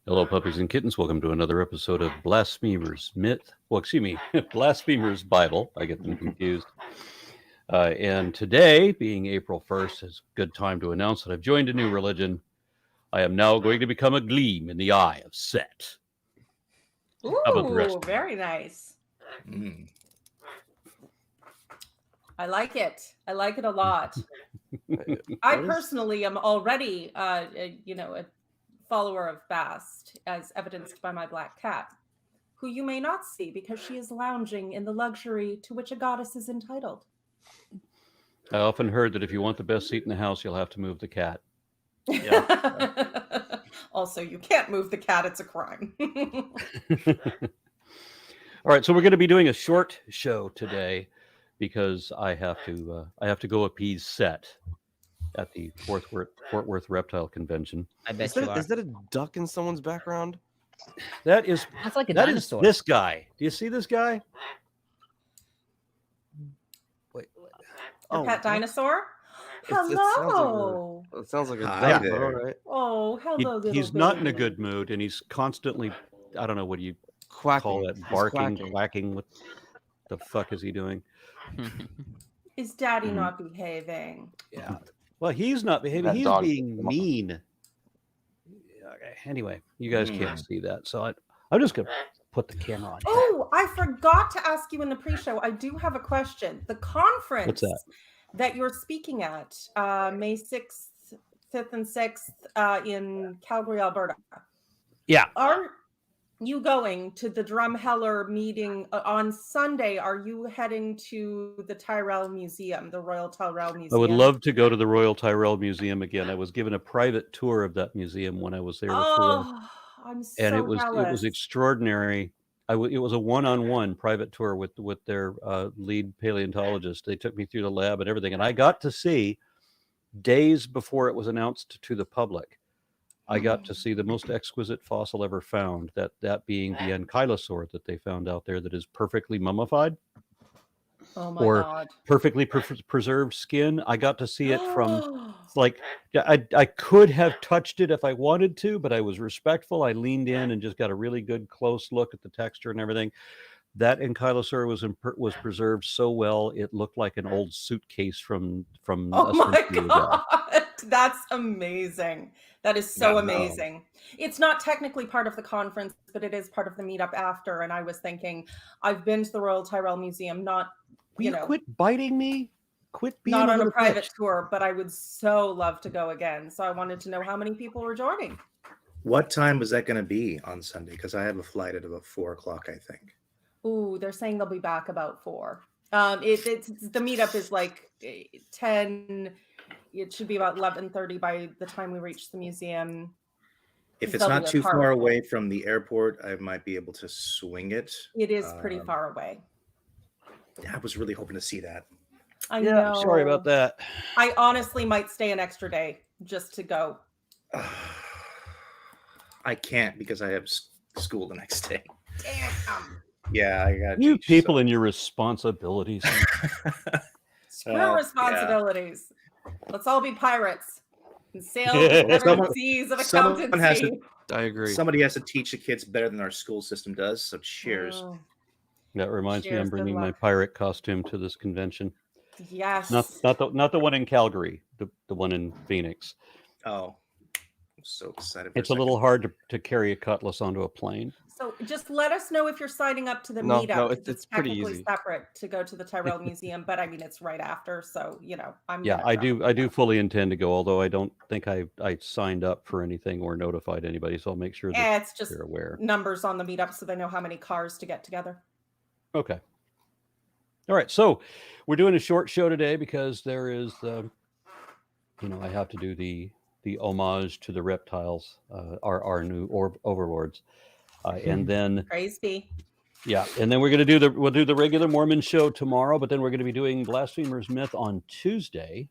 Hello, puppies and kittens. Welcome to another episode of Blasphemer's Blasphemer's Bible. I get them confused. And today, being April 1st, is a good time to announce that I've joined a new religion. I am now going to become a gleam in the eye of Set. Ooh, How about the rest? very nice. I like it. I like it a lot. I personally am already, a follower of Bast, as evidenced by my black cat, who you may not see because she is lounging in the luxury to which a goddess is entitled. I often heard that if you want the best seat in the house, you'll have to move the cat. Yeah. Also, you can't move the cat. It's a crime. All right, so we're going to be doing a short show today because I have to go appease Set at the Fort Worth Reptile Convention. I bet you are. Is that a duck in someone's background? That's like a that dinosaur. Is this guy. Do you see this guy? Wait. Your pet dinosaur? It Hello. sounds like a Hi duck. there. All right. Oh, hello, little He's not in a baby. good mood, and he's constantly, I don't know what you Quacking. call that, He's barking, quacking. quacking. What the fuck is he doing? Is Daddy not behaving? Yeah. Well, he's not behaving. That He's dog- being mean. Okay. Anyway, you guys can't see that, so I'm just gonna put the camera on. Oh, I forgot to ask you in the pre-show. I do have a question. The conference What's that you're speaking at, May 6th, 5th, and 6th in Calgary, Alberta. Yeah. Are you going to the Drumheller meeting on Sunday? Are you heading to the Tyrrell Museum, the Royal Tyrrell Museum? I would love to go to the Royal Tyrrell Museum again. I was given a private tour of that museum when I was there before. Oh, I'm so And it was jealous. extraordinary. It was a one-on-one private tour with their lead paleontologist. They took me through the lab and everything, and I got to see, days before it was announced to the public, I got to see the most exquisite fossil ever found. That being the ankylosaur that they found out there that is perfectly mummified, Oh my or God. perfectly preserved skin. I got to see it from. Like, I could have touched it if I wanted to, but I was respectful. I leaned in and just got a really good close look at the texture and everything. That ankylosaur was preserved so well, it looked like an old suitcase from Oh a my century ago. God. That's amazing. That is so amazing. It's not technically part of the conference, but it is part of the meetup after. And I was thinking, I've been to the Royal Tyrrell Museum, not, Will you quit biting me? Quit being not on a little private bitch. tour, but I would so love to go again. So I wanted to know how many people were joining. What time was that going to be on Sunday? Because I have a flight at about 4 o'clock, I think. Ooh, they're saying they'll be back about 4. It's the meetup is like 10. It should be about 11:30 by the time we reach the museum. If it's They'll not be too apart. far away from the airport, I might be able to swing it. It is pretty far away. I was really hoping to see that. I Yeah, know. sorry about that. I honestly might stay an extra day just to go. I can't because I have school the next day. Damn. Yeah, I got You people and your responsibilities. Screw responsibilities. Let's all be pirates and sail the seven seas of accountancy. I agree. Somebody has to teach the kids better than our school system does. So cheers. Oh, That reminds me, Cheers, I'm good bringing my luck. pirate costume to this convention. yes. Not the one in Calgary, the one in Phoenix. Oh, I'm so excited. For It's a little hard to carry a cutlass onto a plane. So just let us know if you're signing up to the No, meetup. no, 'cause it's pretty technically easy. separate to go to the Tyrrell Museum, but I mean it's right after, so I'm Yeah, gonna I go. do fully intend to go, although I don't think I signed up for anything or notified anybody, so I'll make sure that It's just they're aware. numbers on the meetup so they know how many cars to get together. Okay. All right, so we're doing a short show today because there is, I have to do the homage to the reptiles, our new overlords, and then Praise be. yeah, and then we'll do the regular Mormon show tomorrow, but then we're going to be doing Blasphemer's Myth on Tuesday,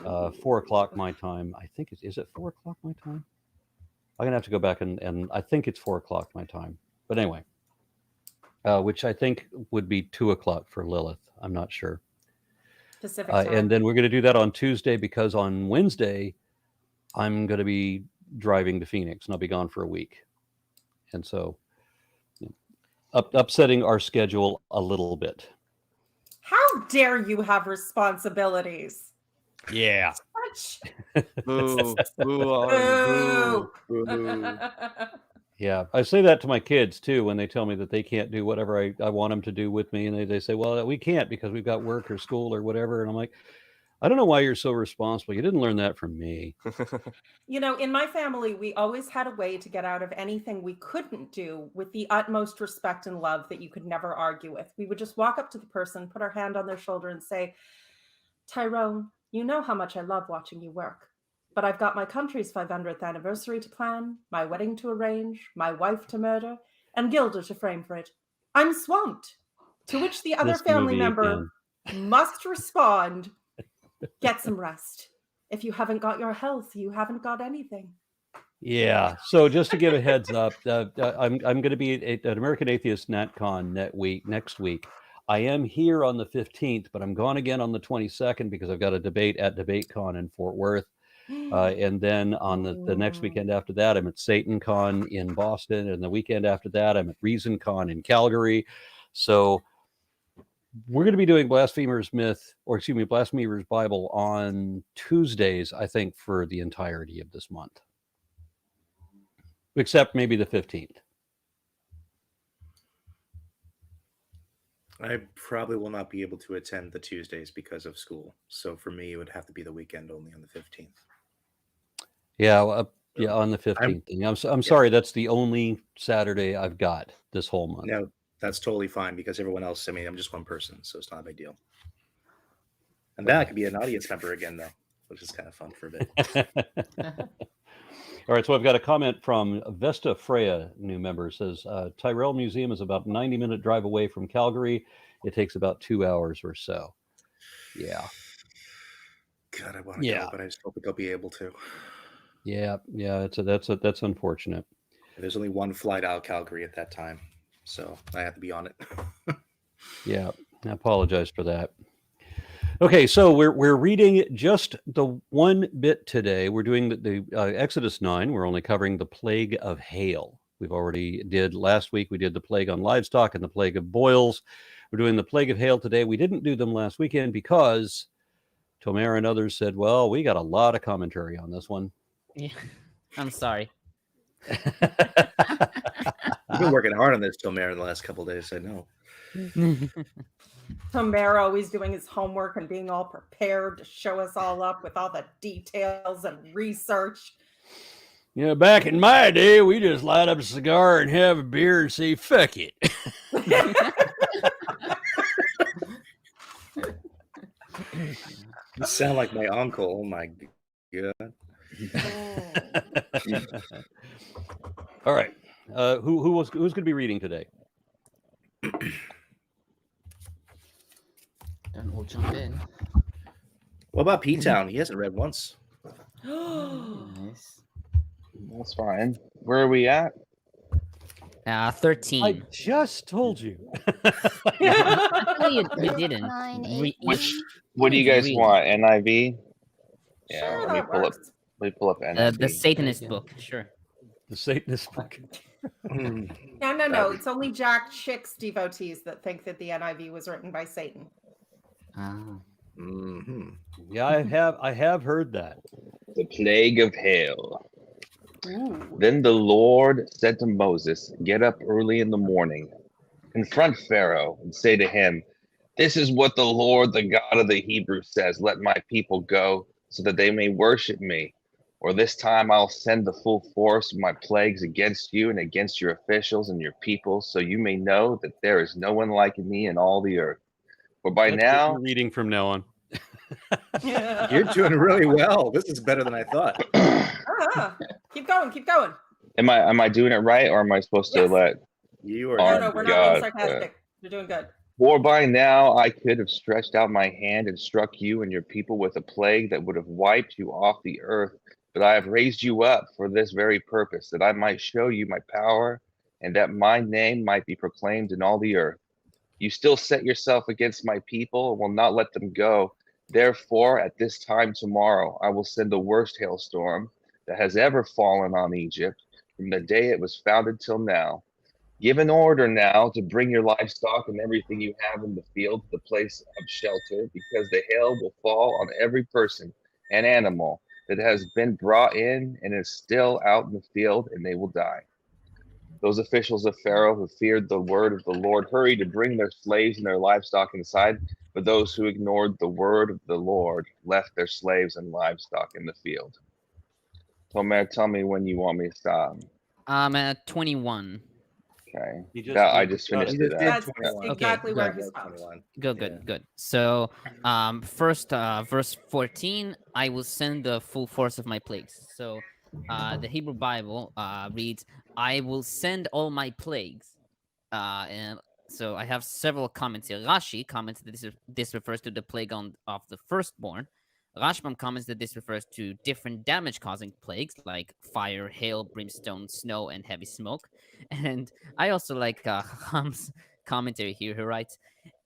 4 o'clock my time. I think is it 4 o'clock my time? I'm gonna have to go back and I think it's 4 o'clock my time. But anyway, which I think would be 2 o'clock for Lilith. I'm not sure. Pacific time. And then we're going to do that on Tuesday because on Wednesday I'm going to be driving to Phoenix, and I'll be gone for a week. And so, upsetting our schedule a little bit. How dare you have responsibilities? Yeah. Such. Boo. Boo. Boo. Boo. Boo. Yeah, I say that to my kids too when they tell me that they can't do whatever I want them to do with me, and they say, "Well, we can't because we've got work or school or whatever." And I'm like, "I don't know why you're so responsible. You didn't learn that from me." You know, in my family, we always had a way to get out of anything we couldn't do with the utmost respect and love that you could never argue with. We would just walk up to the person, put our hand on their shoulder, and say, "Tyrone, you know how much I love watching you work. But I've got my country's 500th anniversary to plan, my wedding to arrange, my wife to murder, and Gilda to frame for it. I'm swamped." To which the other This family movie member must respond, "Get some rest. If you haven't got your health, you haven't got anything." Yeah. So just to give a heads up, I'm going to be at American Atheist NatCon next week. I am here on the 15th, but I'm gone again on the 22nd because I've got a debate at DebateCon in Fort Worth. And then on the next weekend after that, I'm at SatanCon in Boston. And the weekend after that, I'm at ReasonCon in Calgary. So we're going to be doing Blasphemer's Bible on Tuesdays, I think, for the entirety of this month. Except maybe the 15th. I probably will not be able to attend the Tuesdays because of school. So for me, it would have to be the weekend only on the 15th. Yeah, on the 15th. I'm sorry, that's the only Saturday I've got this whole month. No, that's totally fine because everyone else, I mean, I'm just one person, so it's not a big deal. And then I could be an audience member again, though, which is kind of fun for a bit. All right, so I've got a comment from Vesta Freya, new member, says, Tyrell Museum is about 90-minute drive away from Calgary. It takes about 2 hours or so. Yeah. God, I want to go, but I just hope they'll be able to. Yeah, that's unfortunate. There's only one flight out of Calgary at that time, so I have to be on it. Yeah, I apologize for that. Okay, so we're reading just the one bit today. We're doing the Exodus 9. We're only covering the plague of hail. We've already did last week. We did the plague on livestock and the plague of boils. We're doing the plague of hail today. We didn't do them last weekend because Tomer and others said, "Well, we got a lot of commentary on this one." Yeah, I'm sorry. You've been working hard on this, Tomer, in the last couple of days. I know. Tomer always doing his homework and being all prepared to show us all up with all the details and research. Yeah, back in my day, we just light up a cigar and have a beer and say, "Fuck it." You sound like my uncle. Oh my God. All right. Who's going to be reading today? Then we'll jump in. What about P-Town? He hasn't read once. Nice. That's fine. Where are we at? 13. I just told you. No, you didn't. What do you guys Read. want? NIV? Yeah, Sure, let me that pull up. works. Let me pull up NIV. The Satanist book, sure. The Satanist book. No. It's only Jack Chick's devotees that think that the NIV was written by Satan. Mm-hmm. Yeah, I have heard that. The plague of hail. Ooh. Then the Lord said to Moses, "Get up early in the morning, confront Pharaoh, and say to him, 'This is what the Lord, the God of the Hebrews, says: Let my people go, so that they may worship me. Or this time I'll send the full force of my plagues against you and against your officials and your people, so you may know that there is no one like me in all the earth. For by That's what now." you're reading from now on. You're doing really well. This is better than I thought. Keep going. Am I doing it right, or am I supposed to Yes. let? You are. Oh, No, we're not God. being sarcastic. You're doing good. For by now I could have stretched out my hand and struck you and your people with a plague that would have wiped you off the earth. But I have raised you up for this very purpose, that I might show you my power, and that my name might be proclaimed in all the earth. You still set yourself against my people and will not let them go. Therefore, at this time tomorrow, I will send the worst hailstorm, that has ever fallen on Egypt from the day it was founded till now. Give an order now to bring your livestock and everything you have in the field to the place of shelter, because the hail will fall on every person and animal that has been brought in and is still out in the field, and they will die. Those officials of Pharaoh who feared the word of the Lord hurried to bring their slaves and their livestock inside, but those who ignored the word of the Lord left their slaves and livestock in the field. So, man, tell me when you want me to stop. I'm at 21. Okay. He just I did- just He finished just it did out. That's 21. exactly Okay, where good. he Yeah, stopped. 21. Good, Yeah. good, good. So, first, verse 14, I will send the full force of my plagues. So, the Hebrew Bible reads, I will send all my plagues. And so I have several comments here. Rashi comments that this refers to the plague of the firstborn. Rashbam comments that this refers to different damage-causing plagues like fire, hail, brimstone, snow, and heavy smoke. And I also like Ham's commentary here, who writes,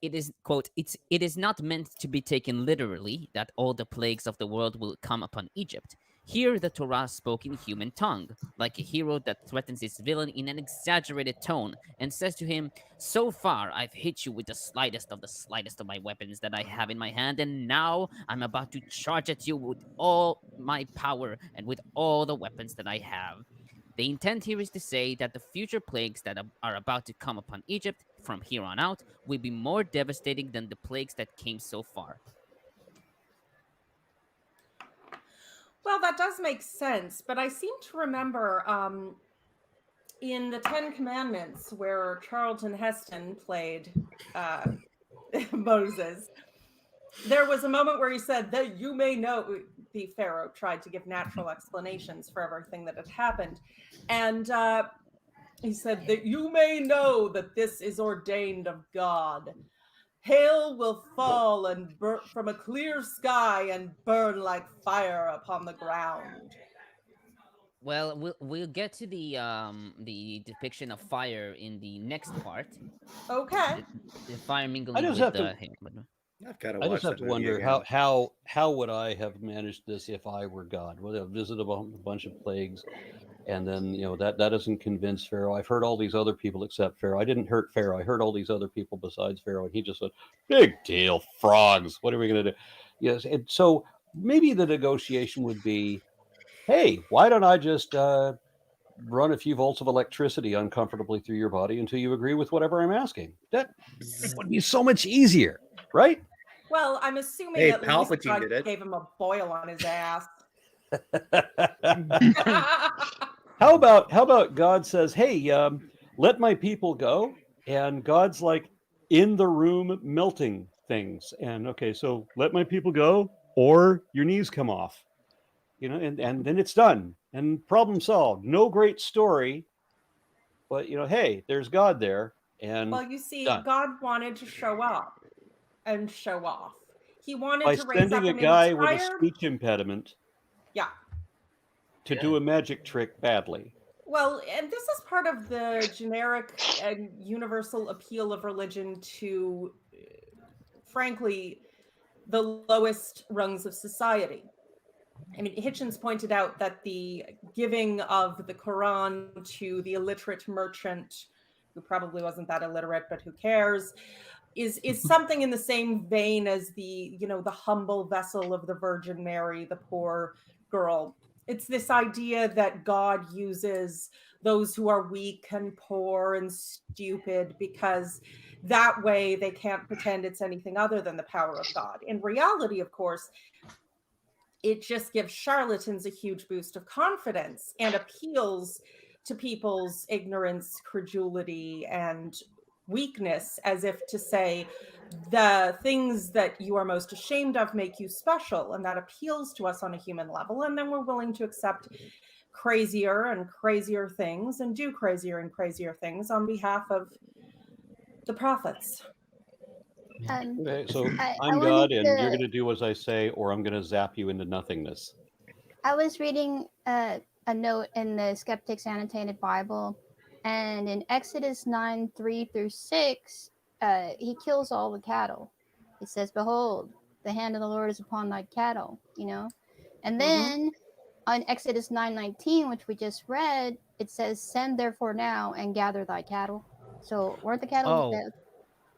"It is quote it is not meant to be taken literally that all the plagues of the world will come upon Egypt. Here the Torah spoke in human tongue, like a hero that threatens his villain in an exaggerated tone and says to him, 'So far I've hit you with the slightest of my weapons that I have in my hand, and now I'm about to charge at you with all my power and with all the weapons that I have.' The intent here is to say that the future plagues that are about to come upon Egypt from here on out will be more devastating than the plagues that came so far." Well, that does make sense, but I seem to remember in the Ten Commandments, where Charlton Heston played Moses, there was a moment where he said that you may know, the Pharaoh tried to give natural explanations for everything that had happened. And he said that you may know that this is ordained of God. Hail will fall and from a clear sky and burn like fire upon the ground. Well, we'll get to the depiction of fire in the next part. Okay. The fire I mingling just with have the to. hail. I've got to I watch just have that to movie wonder again. how would I have managed this if I were God? Would I have visited a bunch of plagues, and then that doesn't convince Pharaoh. I've heard all these other people except Pharaoh. I didn't hurt Pharaoh. I heard all these other people besides Pharaoh, and he just said, "Big deal, frogs. What are we going to do?" Yes, and so maybe the negotiation would be, "Hey, why don't I just run a few volts of electricity uncomfortably through your body until you agree with whatever I'm asking?" That would be so much easier, right? Well, I'm assuming Hey, at least Palpatine God did it. gave him a boil on his ass. How about God says, "Hey, let my people go," and God's like in the room melting things, and okay, so let my people go, or your knees come off, and then it's done and problem solved. No great story, but hey, there's God there, and Well, you see, done. God wanted to show up and show off. He wanted By to raise up sending a an guy with a entire, speech impediment yeah. to do a magic trick badly. Well, and this is part of the generic and universal appeal of religion to, frankly, the lowest rungs of society. I mean, Hitchens pointed out that the giving of the Quran to the illiterate merchant, who probably wasn't that illiterate, but who cares, is something in the same vein as the humble vessel of the Virgin Mary, the poor girl. It's this idea that God uses those who are weak and poor and stupid because that way they can't pretend it's anything other than the power of God. In reality, of course, it just gives charlatans a huge boost of confidence and appeals to people's ignorance, credulity, and weakness, as if to say, the things that you are most ashamed of make you special, and that appeals to us on a human level, and then we're willing to accept crazier and crazier things and do crazier and crazier things on behalf of the prophets. Okay, so I I'm wanted God, and you're to. going to do as I say, or I'm going to zap you into nothingness. I was reading a note in the Skeptics Annotated Bible, and in Exodus 9:3-6, he kills all the cattle. He says, "Behold, the hand of the Lord is upon thy cattle," and then on Exodus 9:19, which we just read, it says, "Send therefore now and gather thy cattle." So weren't the cattle?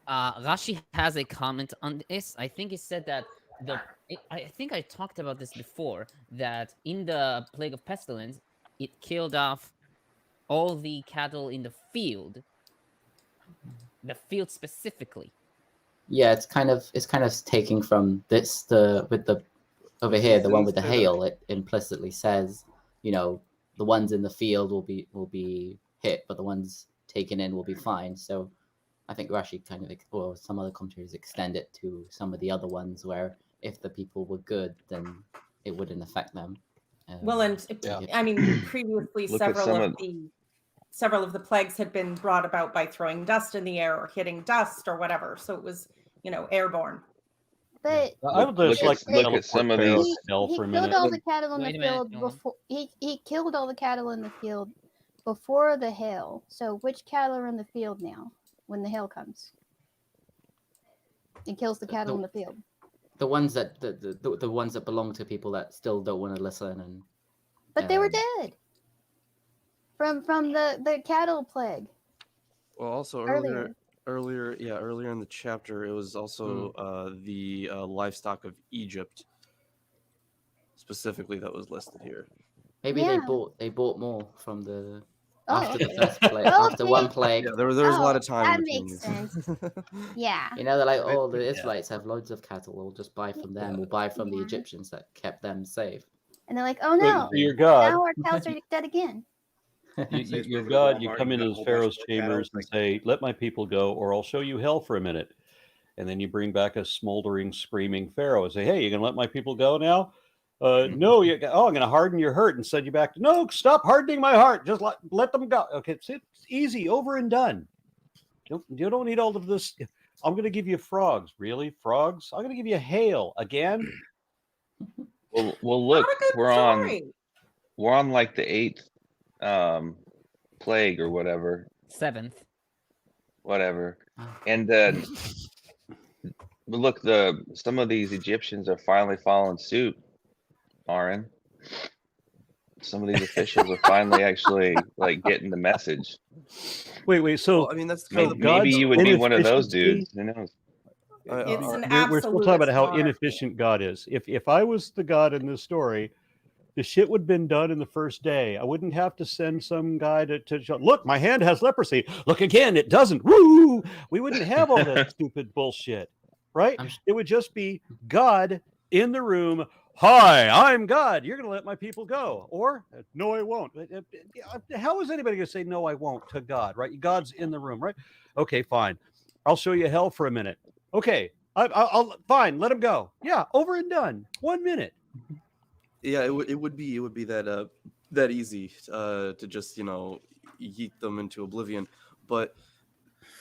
Oh. Rashi has a comment on this. I think he said that I think I talked about this before, that in the plague of pestilence, it killed off all the cattle in the field specifically. Yeah, it's kind of taking from this with the over here, the one with the hail. It implicitly says, the ones in the field will be hit, but the ones taken in will be fine. So I think Rashi or some other commentaries extend it to some of the other ones where if the people were good, then it wouldn't affect them. Well, and I mean, previously several of the plagues had been brought about by throwing dust in the air or hitting dust or whatever. So it was, airborne. But I would just like to look at some of these. he killed all the cattle in the field before he killed all the cattle in the field before the hail. So which cattle are in the field now when the hail comes? It kills the cattle in the field. The ones that the ones that belong to people that still don't want to listen But they were dead from the cattle plague. Well, also earlier in the chapter, it was also the livestock of Egypt specifically that was listed here. Maybe they bought more from the after okay. the first plague, after one plague. Yeah, there was a lot of time. That makes sense. Yeah. They're like, the Israelites have loads of cattle. We'll just buy from them. We'll buy from the Egyptians that kept them safe. And they're like, oh no, you're God. now our cows are dead again. You're God. You come into Pharaoh's chambers and say, "Let my people go, or I'll show you hell for a minute." And then you bring back a smoldering, screaming Pharaoh and say, "Hey, you gonna let my people go now?" No, I'm going to harden your heart and send you back. No, stop hardening my heart. Just let them go. Okay, it's easy, over and done. You don't need all of this. I'm going to give you frogs. Really, frogs? I'm going to give you hail again. Well, look, we're on like the 8th plague or whatever. 7th. Whatever, and look, some of these Egyptians are finally following suit. Aaron, some of these officials are finally actually getting the message. Wait. So I mean, that's maybe you would be one of those dudes. Who knows? We're still talking about how inefficient God is. If I was the God in this story, the shit would have been done in the first day. I wouldn't have to send some guy to look, my hand has leprosy. Look again, it doesn't. Woo! We wouldn't have all that stupid bullshit, right? It would just be God in the room. Hi, I'm God. You're going to let my people go. Or, no, I won't. How is anybody going to say, no, I won't to God, right? God's in the room, right? Okay, fine. I'll show you hell for a minute. Okay, I'll fine. Let him go. Yeah, over and done. 1 minute. Yeah, it would be that easy to just yeet them into oblivion. But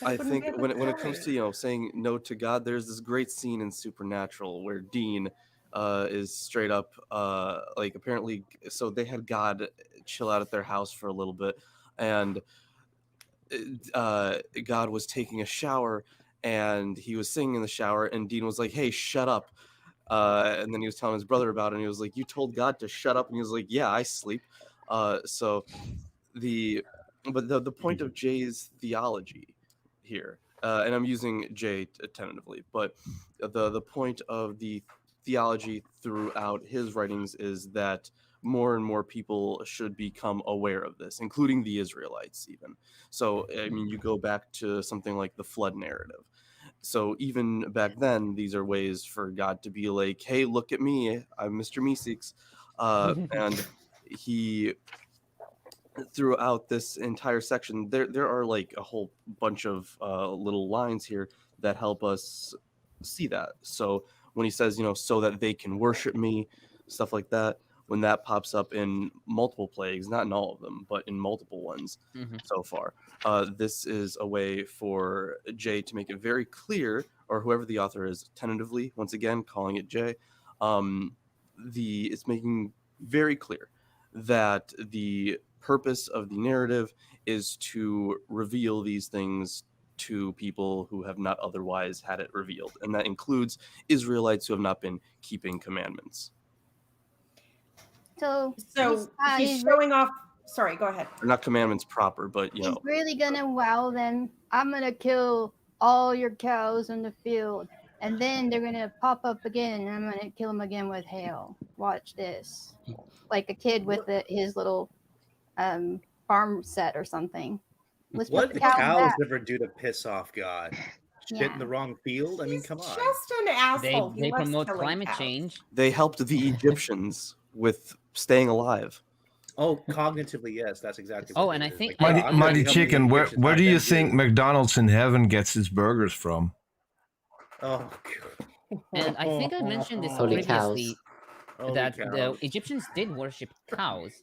I think when it comes to saying no to God, there's this great scene in Supernatural where Dean is straight up apparently, so they had God chill out at their house for a little bit, and God was taking a shower and he was singing in the shower, and Dean was like, "Hey, shut up." And then he was telling his brother about it, and he was like, "You told God to shut up?" And he was like, "Yeah, I sleep." So the point of Jay's theology here, and I'm using Jay tentatively, but the point of the theology throughout his writings is that more and more people should become aware of this, including the Israelites even. So, I mean, you go back to something like the flood narrative. So even back then, these are ways for God to be like, "Hey, look at me, I'm Mr. Meeseeks." And he, throughout this entire section, there are like a whole bunch of little lines here that help us see that. So when he says, so that they can worship me, stuff like that, when that pops up in multiple plagues, not in all of them, but in multiple ones so far, this is a way for Jay to make it very clear, or whoever the author is, tentatively, once again, calling it Jay, it's making very clear that the purpose of the narrative is to reveal these things to people who have not otherwise had it revealed. And that includes Israelites who have not been keeping commandments. So he's showing off. Sorry, go ahead. They're not commandments proper, but He's really gonna wow them. I'm gonna kill all your cows in the field, and then they're gonna pop up again, and I'm gonna kill them again with hail. Watch this, like a kid with his little farm set or something. Let's What put do the cows cows back. ever do to piss off God? Shit in the wrong field? I mean, come on. Just an asshole. They promote climate change. They helped the Egyptians with staying alive. Oh, cognitively, yes, that's exactly. Oh, what and it I is. think Like, Mighty, I'm gonna Mighty be helping the Chicken, where Egyptians, where not do you them think dudes. McDonald's in heaven gets its burgers from? Oh, And I think I mentioned this Holy previously Holy that cows. the Egyptians did worship cows.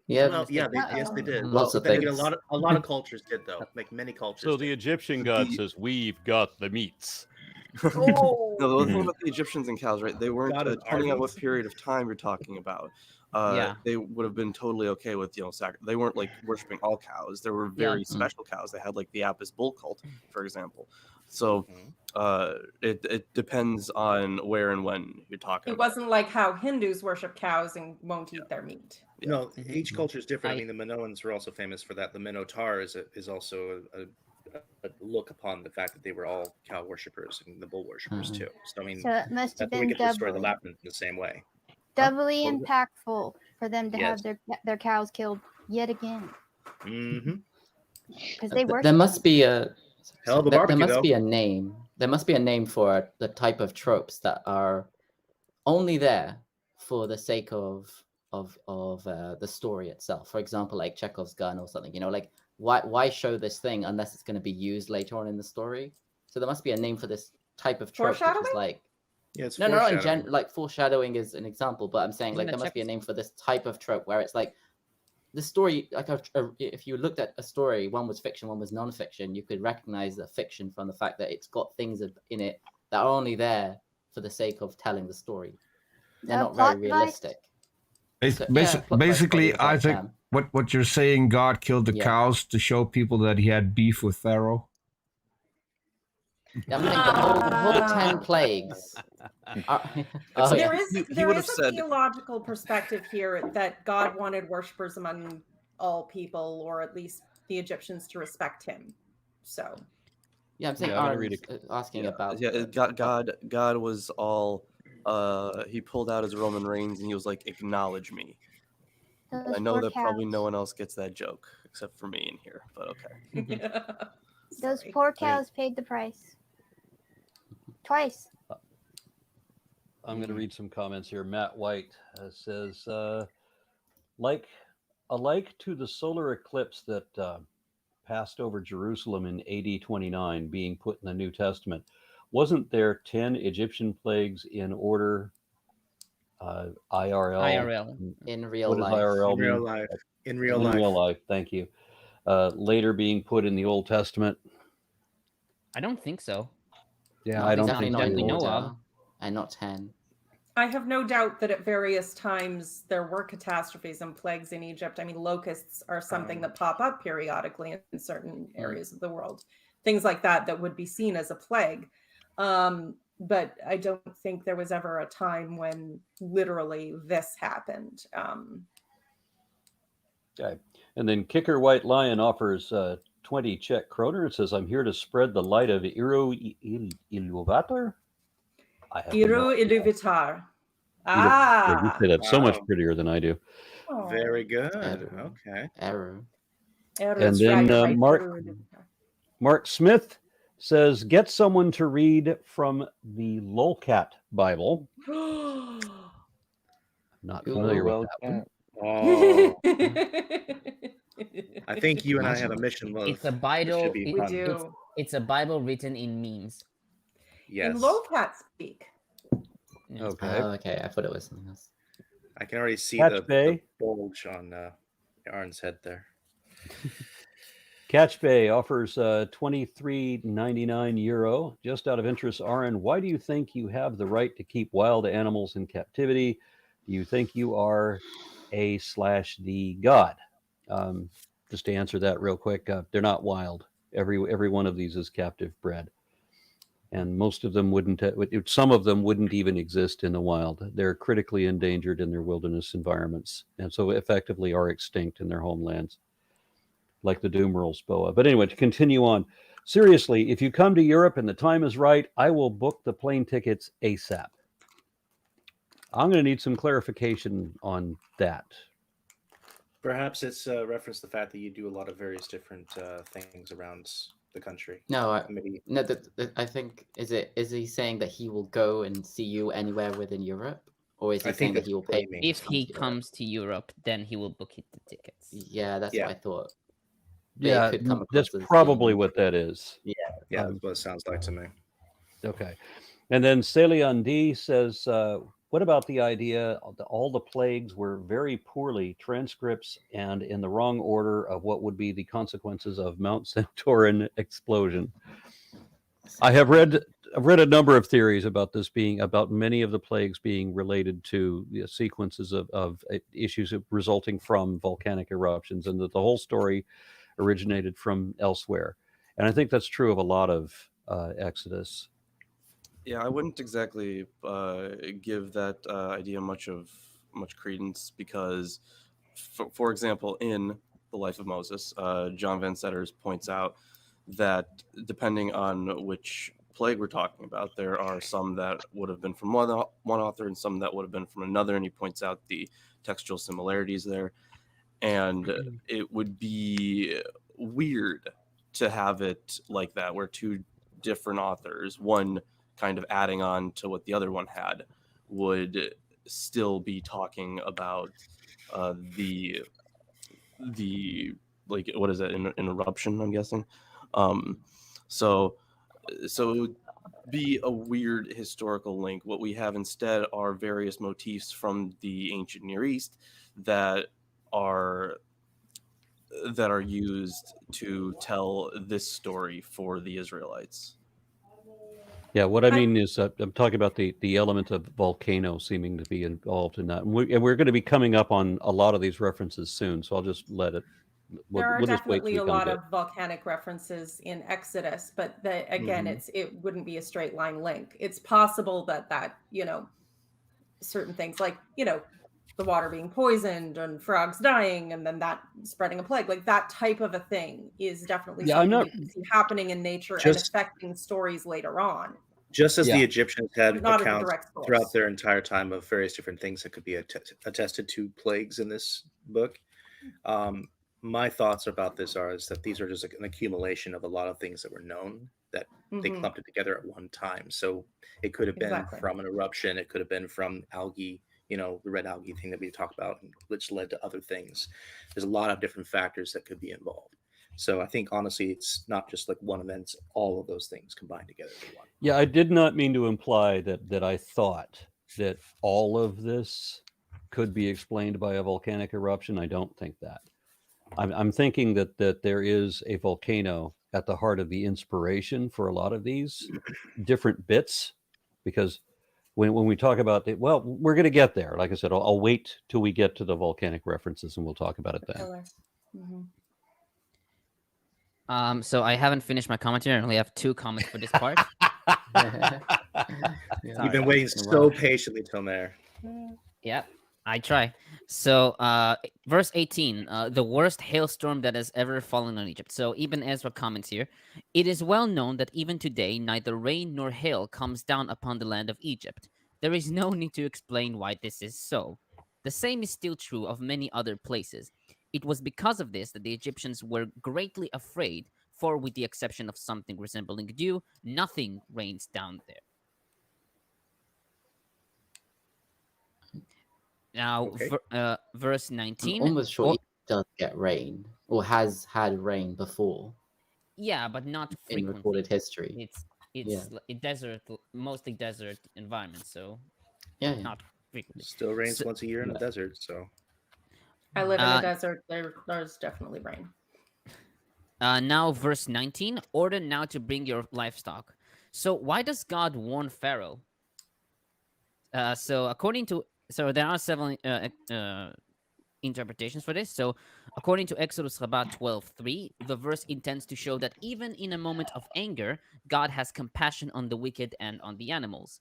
Yeah, Well, yeah, yes, they did. Lots of Then again, things. a lot of cultures did though. Like many cultures. So the Egyptian god says, "We've got the meats." Oh. No, the thing about the Egyptians and cows, right? They weren't God of depending on what Arby's. period of time you're talking about. Yeah. They would have been totally okay with they weren't like worshiping all cows. There were very special cows. They had like the Apis bull cult, for example. So it depends on where and when you're talking. It wasn't like how Hindus worship cows and won't eat their meat. No, each culture is different. I mean, the Minoans were also famous for that. The Minotaur is also a look upon the fact that they were all cow worshippers and the bull worshippers too. So I mean, So it must have that's when we been get the story of the doubly, Lapland in the same way. doubly What was it? impactful for them to Yes. have their cows killed yet again. Mm-hmm. Because they worship. There must be a Hell of a there barbecue, must though. be a name. There must be a name for the type of tropes that are only there for the sake of the story itself. For example, like Chekhov's gun or something. You know, like why show this thing unless it's going to be used later on in the story? So there must be a name for this type of trope, which is Foreshadowing? like Yeah, it's no, in foreshadowing. like foreshadowing is an example, but I'm saying Isn't like that there must be a Chekhov's- name for this type of trope where it's like the story, like if you looked at a story, one was fiction, one was non-fiction, you could recognize the fiction from the fact that it's got things in it that are only there for the sake of telling the story. They're not very realistic. So, Basically, Isaac, what you're saying, God killed the cows to show people that he had beef with Pharaoh? I think the whole 10 plagues. There is a theological perspective here that God wanted worshippers among all people, or at least the Egyptians, to respect him. So yeah, I'm saying asking about God was all he pulled out his Roman reins and he was like, acknowledge me. I know that probably no one else gets that joke except for me in here, but okay. Those poor cows paid the price. Twice. I'm going to read some comments here. Matt White says, alike to the solar eclipse that passed over Jerusalem in AD 29 being put in the New Testament, wasn't there 10 Egyptian plagues in order? IRL. In real what life. Does IRL In real mean? life. In real life. Thank you. Later being put in the Old Testament. I don't think so. Yeah, No, I don't definitely think not so. in know order, of. and not 10. I have no doubt that at various times there were catastrophes and plagues in Egypt. I mean, locusts are something that pop up periodically in certain areas of the world. Things like that would be seen as a plague. But I don't think there was ever a time when literally this happened. Okay. And then Kicker White Lion offers 20 Czech kroner. It says, I'm here to spread the light of Iru Iluvatar. Iru Iluvatar. You say that so much prettier than I do. Oh. Very good. Error. Okay. Error. And then Mark Smith says, get someone to read from the Lolcat Bible. Not familiar with that one. Oh. I think you and I have a mission. Love. It's a Bible. We do. It's a Bible written in memes. Yes. In Lolcat speak. Okay. Okay. I thought it was something else. I can already see Catch the Bay. bulge on Aaron's head there. Catch Bay offers €23.99. Just out of interest, Aaron, why do you think you have the right to keep wild animals in captivity? Do you think you are a/the God? Just to answer that real quick, they're not wild. Every one of these is captive bred. and most of them wouldn't. Some of them wouldn't even exist in the wild. They're critically endangered in their wilderness environments, and so effectively are extinct in their homelands, like the Dumerils boa. But anyway, to continue on, seriously, if you come to Europe and the time is right, I will book the plane tickets ASAP. I'm going to need some clarification on that. Perhaps it's reference the fact that you do a lot of various different things around the country. No, Maybe. no. I think is he saying that he will go and see you anywhere within Europe, or is he saying that he will pay? If he comes to Europe, then he will book the tickets. Yeah, that's what I thought. Yeah, that's probably what that is. Yeah, that's what it sounds like to me. Okay, and then Celian D says, what about the idea that all the plagues were very poorly transcripts and in the wrong order of what would be the consequences of Mount Santorin explosion? I've read a number of theories about this about many of the plagues being related to the sequences of issues resulting from volcanic eruptions, and that the whole story originated from elsewhere. And I think that's true of a lot of Exodus. Yeah, I wouldn't exactly give that idea much credence because, for example, in The Life of Moses, John Van Setters points out that depending on which plague we're talking about, there are some that would have been from one author and some that would have been from another, and he points out the textual similarities there. And it would be weird to have it like that, where two different authors, one kind of adding on to what the other one had, would still be talking about the like, what is it, an eruption, I'm guessing. So it would be a weird historical link. What we have instead are various motifs from the ancient Near East that are used to tell this story for the Israelites. Yeah, what I mean is I'm talking about the element of volcano seeming to be involved in that. And we're going to be coming up on a lot of these references soon, so I'll just let it. There are definitely a lot of volcanic references in Exodus, but again, it wouldn't be a straight line link. It's possible that certain things like, the water being poisoned and frogs dying and then that spreading a plague, like that type of a thing is definitely something you can see happening in nature and affecting stories later on. Just as the Egyptians had accounts throughout their entire time of various different things that could be attested to plagues in this book. My thoughts about this is that these are just like an accumulation of a lot of things that were known that they clumped it together at one time. So it could have been from an eruption. It could have been from algae, the red algae thing that we talked about, which led to other things. There's a lot of different factors that could be involved. So I think, honestly, it's not just like one event, all of those things combined together in one. Yeah, I did not mean to imply that I thought that all of this could be explained by a volcanic eruption. I don't think that. I'm thinking that there is a volcano at the heart of the inspiration for a lot of these different bits, because when we talk about it, well, we're going to get there. Like I said, I'll wait till we get to the volcanic references and we'll talk about it then. So I haven't finished my commentary. I only have 2 comments for this part. You've been waiting so patiently, Tomer. Yeah, I try. So, verse 18, the worst hailstorm that has ever fallen on Egypt. So Ibn Ezra comments here, it is well known that even today, neither rain nor hail comes down upon the land of Egypt. There is no need to explain why this is so. The same is still true of many other places. It was because of this that the Egyptians were greatly afraid, for with the exception of something resembling dew, nothing rains down there. Now, verse 19. I'm almost sure it does get rain, or has had rain before. Yeah, but not frequently. In recorded history. It's a desert, mostly desert environment, so not frequently. Still rains once a year in the desert, so. I live in the desert. There's definitely rain. Now, verse 19. Order now to bring your livestock. So why does God warn Pharaoh? So there are several interpretations for this. So, according to Exodus Rabbah 12:3, the verse intends to show that even in a moment of anger, God has compassion on the wicked and on the animals.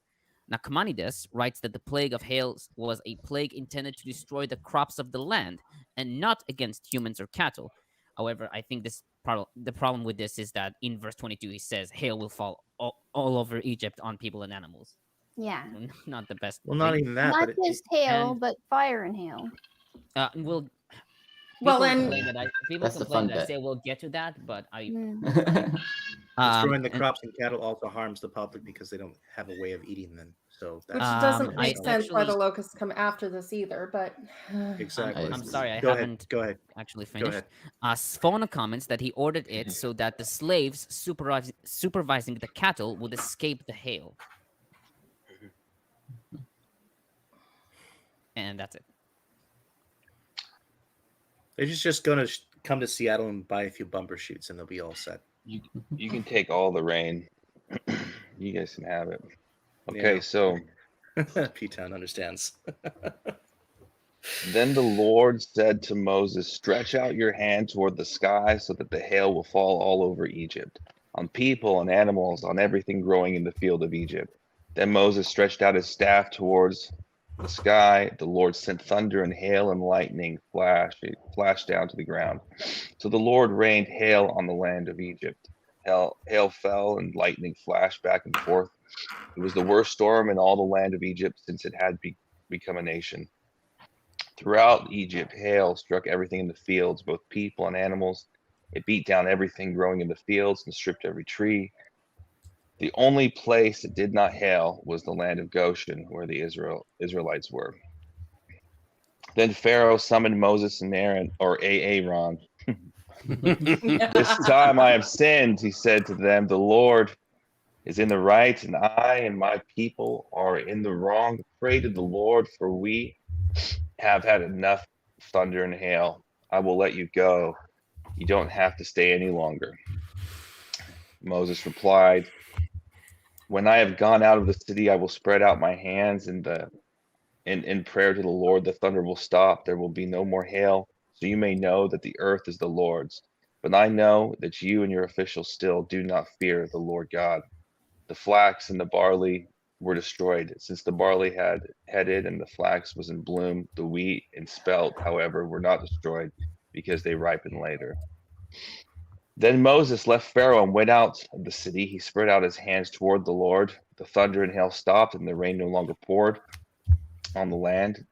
Nachmanides writes that the plague of hail was a plague intended to destroy the crops of the land and not against humans or cattle. However, I think the problem with this is that in verse 22 he says hail will fall all over Egypt on people and animals. Yeah. Not the best. Well, not even that. Not but just hail, but fire and hail. Well, and people complain that I say we'll get to that, but destroying the crops and cattle also harms the public because they don't have a way of eating them. So which doesn't make sense why the locusts come after this either. But exactly. I'm sorry, I haven't actually finished. Sfona comments that he ordered it so that the slaves supervising the cattle would escape the hail. And that's it. They're just going to come to Seattle and buy a few bumper shoots, and they'll be all set. You can take all the rain. You guys can have it. Okay, so P-Town understands. Then the Lord said to Moses, "Stretch out your hand toward the sky so that the hail will fall all over Egypt, on people and animals, on everything growing in the field of Egypt." Then Moses stretched out his staff towards the sky. The Lord sent thunder and hail and lightning flashed down to the ground. So the Lord rained hail on the land of Egypt. Hail fell and lightning flashed back and forth. It was the worst storm in all the land of Egypt since it had become a nation. Throughout Egypt, hail struck everything in the fields, both people and animals. It beat down everything growing in the fields and stripped every tree. The only place it did not hail was the land of Goshen, where the Israelites were. Then Pharaoh summoned Moses and Aaron. "This time I have sinned," he said to them. "The Lord is in the right, and I and my people are in the wrong. Pray to the Lord, for we have had enough thunder and hail. I will let you go. You don't have to stay any longer." Moses replied, "When I have gone out of the city, I will spread out my hands in prayer to the Lord. The thunder will stop. There will be no more hail, so you may know that the earth is the Lord's. But I know that you and your officials still do not fear the Lord God." The flax and the barley were destroyed, since the barley had headed and the flax was in bloom. The wheat and spelt, however, were not destroyed because they ripened later. Then Moses left Pharaoh and went out of the city. He spread out his hands toward the Lord. The thunder and hail stopped, and the rain no longer poured on the land.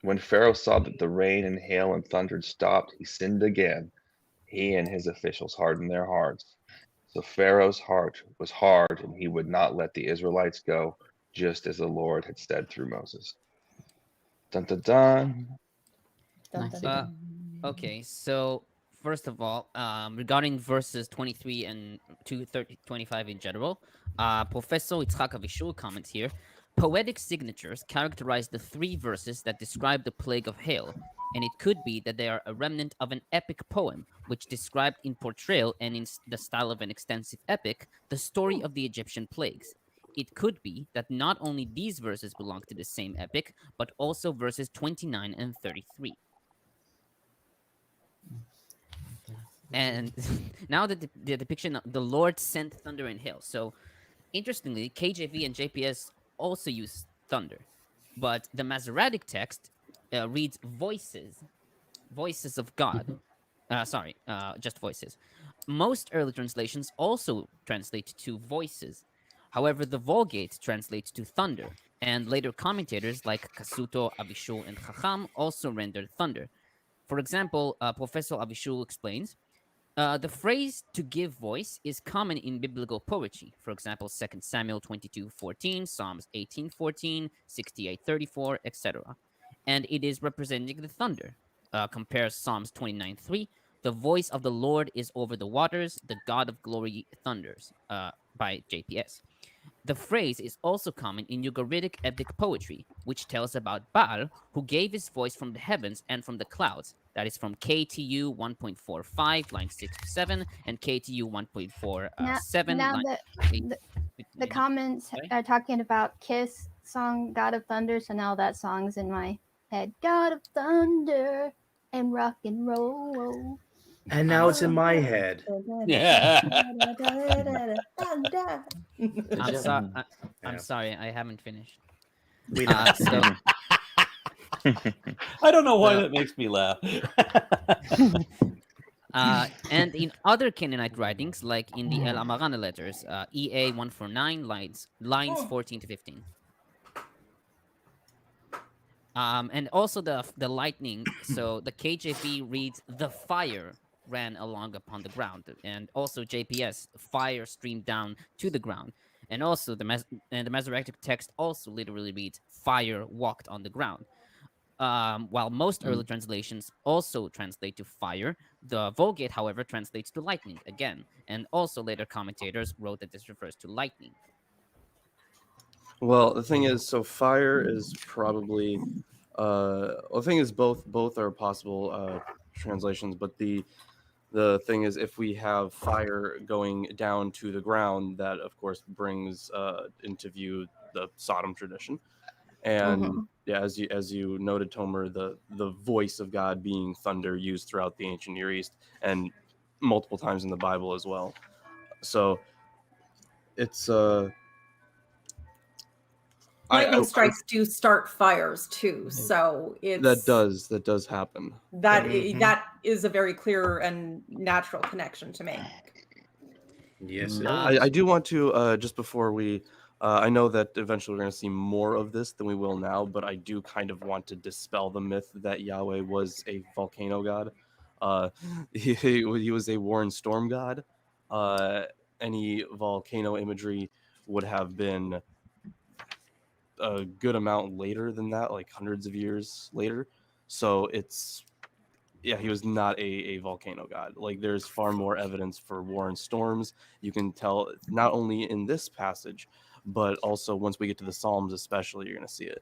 When Pharaoh saw that the rain and hail and thunder had stopped, he sinned again. He and his officials hardened their hearts. So Pharaoh's heart was hard, and he would not let the Israelites go, just as the Lord had said through Moses. Dun dun dun. Okay, so first of all, regarding verses 23 and 25 in general, Professor Yitzhak Avishur comments here, poetic signatures characterize the three verses that describe the plague of hail, and it could be that they are a remnant of an epic poem, which described in portrayal and in the style of an extensive epic, the story of the Egyptian plagues. It could be that not only these verses belong to the same epic, but also verses 29 and 33. And now the depiction of the Lord sent thunder and hail. So, interestingly, KJV and JPS also use thunder, but the Masoretic text reads voices of God. Just voices. Most early translations also translate to voices. However, the Vulgate translates to thunder, and later commentators like Kasuto, Avishur, and Chacham also rendered thunder. For example, Professor Avishur explains, the phrase "to give voice" is common in biblical poetry. For example, 2 Samuel 22:14, Psalms 18:14, 68:34, etc. And it is representing the thunder. Compare Psalms 29:3. The voice of the Lord is over the waters. The God of glory thunders. By JPS. The phrase is also common in Ugaritic epic poetry, which tells about Baal, who gave his voice from the heavens and from the clouds. That is from KTU 1.45, line 6 to 7, and KTU 1.47, now line the comments are talking about Kiss song, God of Thunder, so now that song's in my head. God of Thunder. and rock and roll. And now it's in my head. Yeah. I'm sorry, I haven't finished. We know. So I don't know why that makes me laugh. And in other Canaanite writings, like in the El Amarana letters, EA 149, lines 14 to 15. And also the lightning. So the KJV reads, "The fire ran along upon the ground," and also JPS, "Fire streamed down to the ground." And also the Masoretic text also literally reads, "Fire walked on the ground." While most early translations also translate to fire, the Vulgate, however, translates to lightning again. And also later commentators wrote that this refers to lightning. Well, the thing is, so fire is probably the thing is both are possible translations, but the thing is, if we have fire going down to the ground, that of course brings into view the Sodom tradition. And yeah, as you noted, Tomer, the voice of God being thunder used throughout the ancient Near East and multiple times in the Bible as well. So it's lightning strikes do start fires too, so it's that does happen. That is a very clear and natural connection to make. Yes, I do want to just before we I know that eventually we're going to see more of this than we will now, but I do kind of want to dispel the myth that Yahweh was a volcano god. He was a war and storm god. Any volcano imagery would have been a good amount later than that, like hundreds of years later. So he was not a volcano god. Like, there's far more evidence for war and storms. You can tell not only in this passage, but also once we get to the Psalms especially, you're going to see it.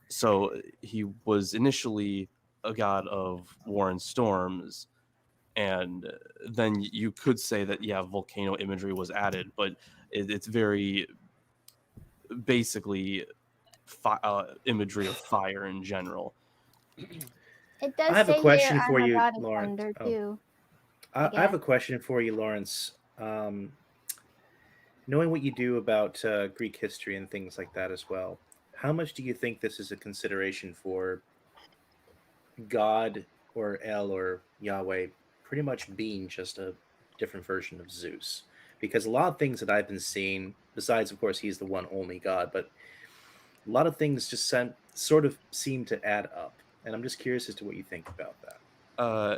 So he was initially a god of war and storms, and then you could say that, yeah, volcano imagery was added, but it's very basically imagery of fire in general. It does I have say a question here, for I'm a you, god of Lorence. thunder, too. I have a question for you, Lorence. Knowing what you do about Greek history and things like that as well, how much do you think this is a consideration for God or El or Yahweh pretty much being just a different version of Zeus? Because a lot of things that I've been seeing, besides, of course, he's the one only God, but a lot of things just sort of seem to add up. And I'm just curious as to what you think about that.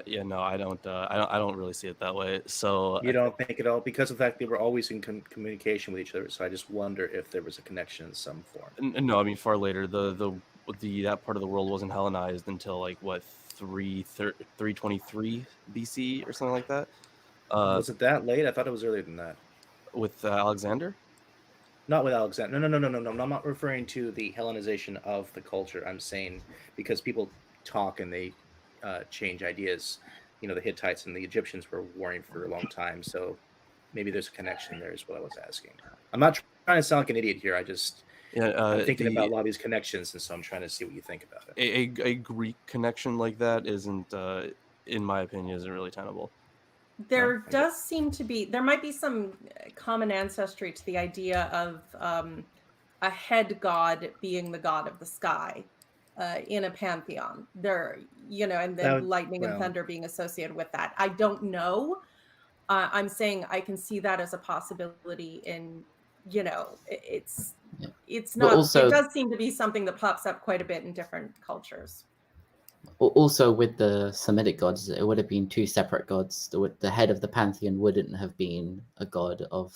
Yeah, no, I don't really see it that way. So you don't think at all, because of the fact they were always in communication with each other. So I just wonder if there was a connection in some form. No, I mean far later. The that part of the world wasn't Hellenized until like what 323 BC or something like that. Was it that late? I thought it was earlier than that. With Alexander? Not with Alexander. No. I'm not referring to the Hellenization of the culture. I'm saying because people talk and they change ideas. You know, the Hittites and the Egyptians were warring for a long time, so maybe there's a connection there is what I was asking. I'm not trying to sound like an idiot here. I'm thinking about a lot of these connections, and so I'm trying to see what you think about it. A Greek connection like that isn't, in my opinion, isn't really tenable. There might be some common ancestry to the idea of a head god being the god of the sky. In a pantheon there, and then lightning and thunder being associated with that. I don't know. I'm saying I can see that as a possibility in, it's not, also, it does seem to be something that pops up quite a bit in different cultures. Also with the Semitic gods, it would have been two separate gods. The head of the pantheon wouldn't have been a god of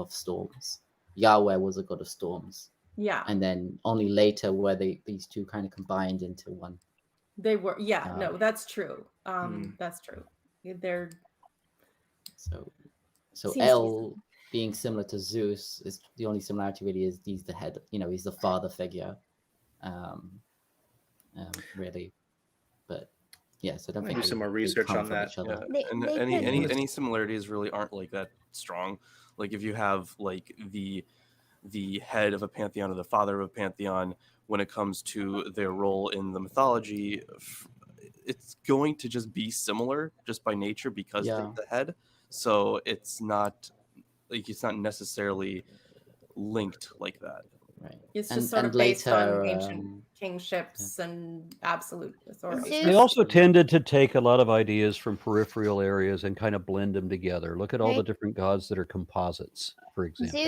storms. Yahweh was a god of storms. Yeah. And then only later were these two kind of combined into one. They were, yeah, no, that's true. That's true. They're so El being similar to Zeus is the only similarity really is he's the head, he's the father figure. Really. But yes, I don't think do some more research on that. Yeah. And any similarities really aren't like that strong. Like if you have like the head of a pantheon or the father of a pantheon, when it comes to their role in the mythology, it's going to just be similar just by nature because they're the head. So it's not necessarily linked like that. Right. It's just sort of based on ancient kingships and absolute authority. They also tended to take a lot of ideas from peripheral areas and kind of blend them together. Look at all the different gods that are composites, for example.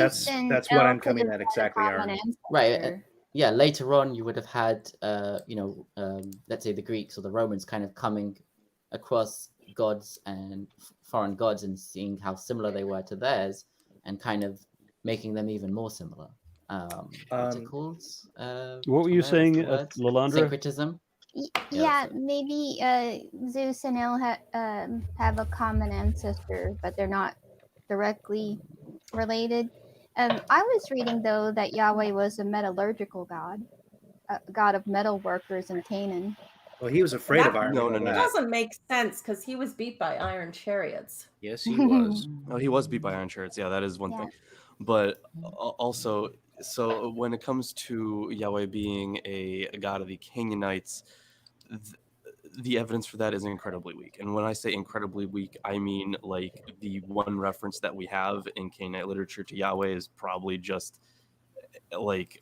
That's what I'm coming at exactly, Aaron. Right. Yeah, later on you would have had, let's say the Greeks or the Romans kind of coming across gods and foreign gods and seeing how similar they were to theirs and kind of making them even more similar. What's it called? What were you saying, Lalandra? Syncretism? Yeah, maybe Zeus and El have a common ancestor, but they're not directly related. I was reading, though, that Yahweh was a metallurgical god, a god of metal workers in Canaan. Well, he was afraid of iron. No. It doesn't make sense because he was beat by iron chariots. Yes, he was. Oh, he was beat by iron chariots. Yeah, that is one thing. But also, so when it comes to Yahweh being a god of the Canaanites, the evidence for that is incredibly weak. And when I say incredibly weak, I mean like the one reference that we have in Canaanite literature to Yahweh is probably just like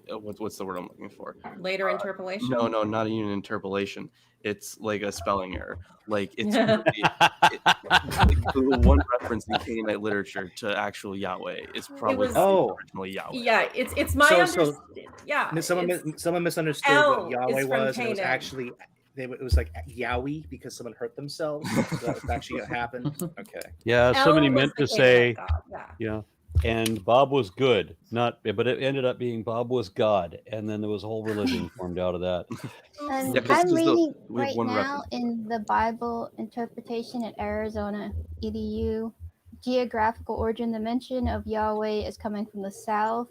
what's the word I'm looking for? Later interpolation? No, not even interpolation. It's like a spelling error. Like it's the one reference in Canaanite literature to actual Yahweh is probably originally Yahweh. Yeah, it's my understanding. Yeah, someone misunderstood what Yahweh was. And it was actually it was like Yahweh because someone hurt themselves. So that was actually what happened. Okay. Yeah, somebody meant to say, and Bob was good, but it ended up being Bob was God, and then there was a whole religion formed out of that. I'm reading right now in the Bible interpretation at Arizona EDU, geographical origin. The mention of Yahweh is coming from the south,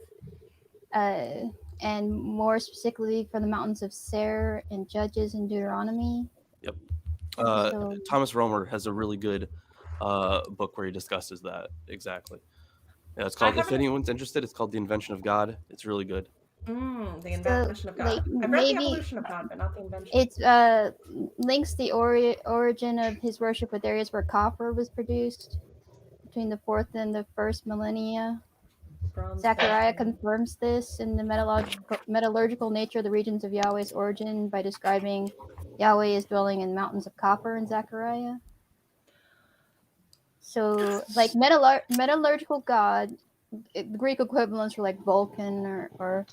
and more specifically from the mountains of Seir and Judges and Deuteronomy. Yep. Thomas Romer has a really good book where he discusses that exactly. Yeah, it's called. If anyone's interested, it's called The Invention of God. It's really good. The Invention of God. I've read the Evolution of God, but not the Invention. It links the origin of his worship with areas where copper was produced between the 4th and the 1st millennia. Zechariah confirms this in the metallurgical nature of the regions of Yahweh's origin by describing Yahweh as dwelling in mountains of copper in Zechariah. So, like metallurgical god, the Greek equivalents were like Vulcan or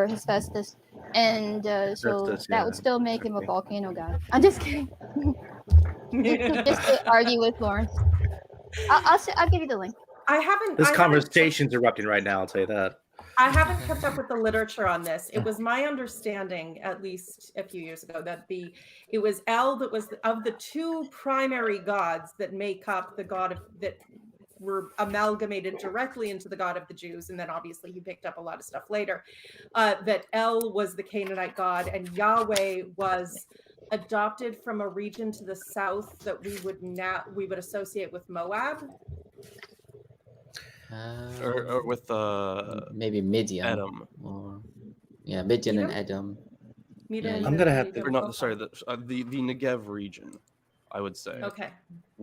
Hephaestus, and that would still make him a volcano god. I'm just kidding. just to argue with Lawrence. I'll give you the link. I haven't. This conversation's erupting right now. I'll tell you that. I haven't kept up with the literature on this. It was my understanding, at least a few years ago, that it was El that was of the two primary gods that make up the god that were amalgamated directly into the god of the Jews, and then obviously he picked up a lot of stuff later. That El was the Canaanite god, and Yahweh was adopted from a region to the south that we would associate with Moab. Or with maybe Midian, Edom. Midian and Edom. I'm gonna have to. Or not, sorry, the Negev region, I would say. Okay.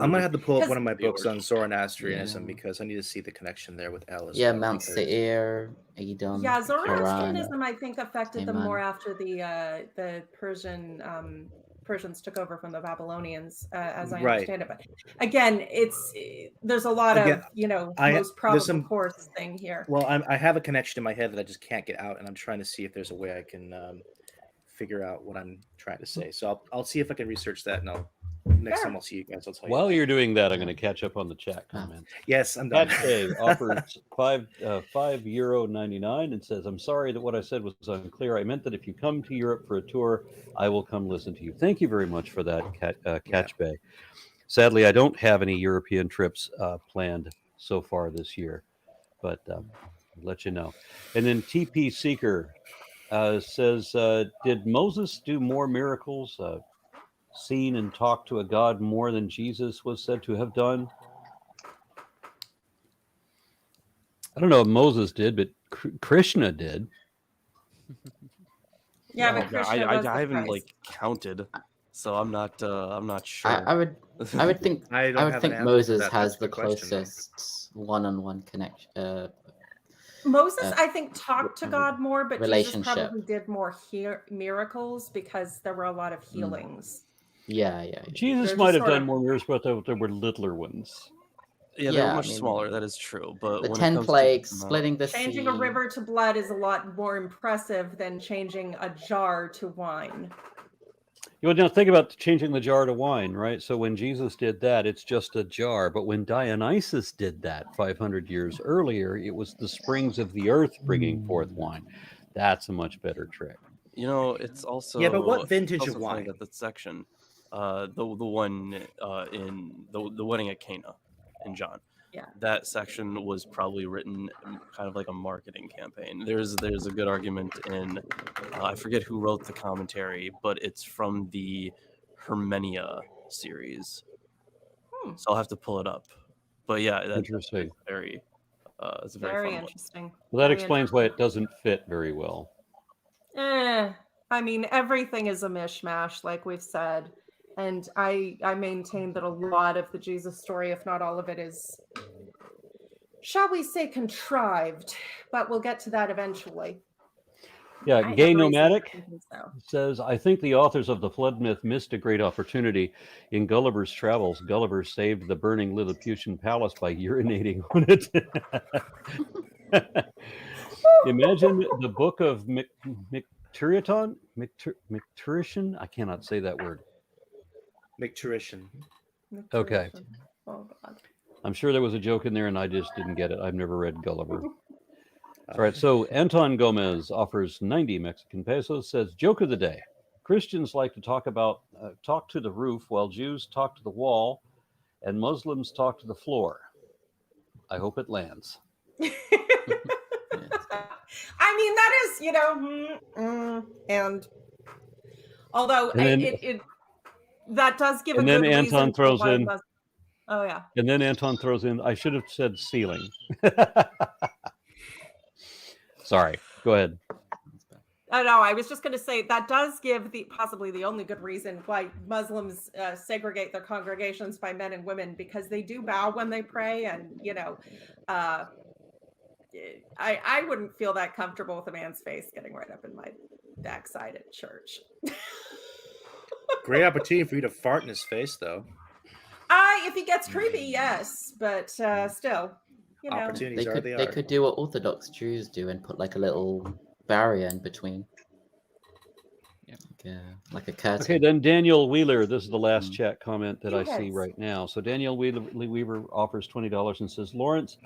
I'm gonna have to pull up one of my books on Zoroastrianism because I need to see the connection there with El. Mount Seir, Edom. Yeah, Zoroastrianism I think affected them more after the Persians took over from the Babylonians, as I understand it. But again, there's a lot of most probable course thing here. Well, I have a connection in my head that I just can't get out, and I'm trying to see if there's a way I can figure out what I'm trying to say. So I'll see if I can research that, and next time I'll see you guys, I'll tell you. While you're doing that, I'm going to catch up on the chat comments. Yes, I'm done. Catch offers €5.99 and says, "I'm sorry that what I said was unclear. I meant that if you come to Europe for a tour, I will come listen to you." Thank you very much for that, Catch Bay. Sadly, I don't have any European trips planned so far this year, but I'll let you know. And then TP Seeker says, "Did Moses do more miracles?" Seen and talked to a god more than Jesus was said to have done? I don't know if Moses did, but Krishna did. Yeah, but Krishna was the haven't Christ. like counted, so I'm not sure. I would think Moses has the question, closest one-on-one connection. Moses, I think, talked to God more, but Jesus relationship. probably did more miracles because there were a lot of healings. Yeah. Jesus might have done more miracles, but there were littler ones. Yeah, they were much smaller. That is true. But the when 10 it comes plagues, to, splitting the changing sea. a river to blood is a lot more impressive than changing a jar to wine. You know, now think about changing the jar to wine, right? So when Jesus did that, it's just a jar. But when Dionysus did that 500 years earlier, it was the springs of the earth bringing forth wine. That's a much better trick. You know, it's also but what vintage of wine? That section, the one in the wedding at Cana in John. Yeah, that section was probably written kind of like a marketing campaign. There's a good argument in I forget who wrote the commentary, but it's from the Hermenia series. So I'll have to pull it up. But yeah, that's interesting. It's a very fun interesting. Well, that explains why it doesn't fit very well. I mean, everything is a mishmash, like we've said. And I maintain that a lot of the Jesus story, if not all of it, is, shall we say, contrived. But we'll get to that eventually. Yeah, Gay Nomadic says, I think the authors of the flood myth missed a great opportunity. In Gulliver's Travels, Gulliver saved the burning Lilliputian palace by urinating on it. Imagine the book of Micturition? I cannot say that word. Micturition. Okay. Oh, God. I'm sure there was a joke in there and I just didn't get it. I've never read Gulliver. All right, so Anton Gomez offers 90 Mexican pesos, says, joke of the day. Christians like to talk to the roof while Jews talk to the wall and Muslims talk to the floor. I hope it lands. I mean, that is, and although that does give a good reason. And then Anton throws in. Oh, yeah. And then Anton throws in, I should have said ceiling. Sorry, go ahead. Oh, no, I was just going to say that does give possibly the only good reason why Muslims segregate their congregations by men and women, because they do bow when they pray. And, I wouldn't feel that comfortable with a man's face getting right up in my backside at church. Great opportunity for you to fart in his face, though. If he gets creepy, yes, but still, opportunities they could do what Orthodox Jews do and put like a little barrier in between. Like a curtain. Okay, then Daniel Wheeler. This is the last chat comment that I see right now. So Daniel Weaver offers $20 and says, Lawrence,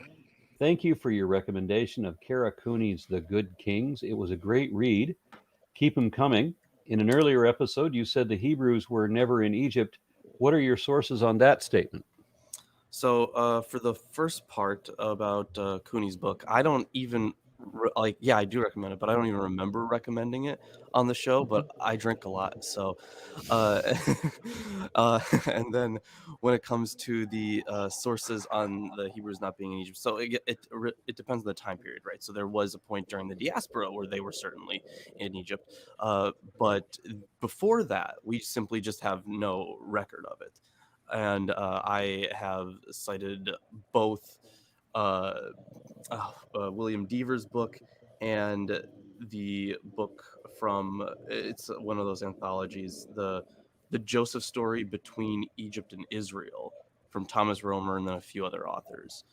thank you for your recommendation of Kara Cooney's The Good Kings. It was a great read. Keep them coming. In an earlier episode, you said the Hebrews were never in Egypt. What are your sources on that statement? So for the first part about Cooney's book, I don't even I do recommend it, but I don't even remember recommending it on the show. But I drink a lot, so and then when it comes to the sources on the Hebrews not being in Egypt, so it depends on the time period, right? So there was a point during the diaspora where they were certainly in Egypt, but before that, we simply just have no record of it. And I have cited both William Deaver's book and the book from, it's one of those anthologies, the Joseph story between Egypt and Israel from Thomas Romer and then a few other authors.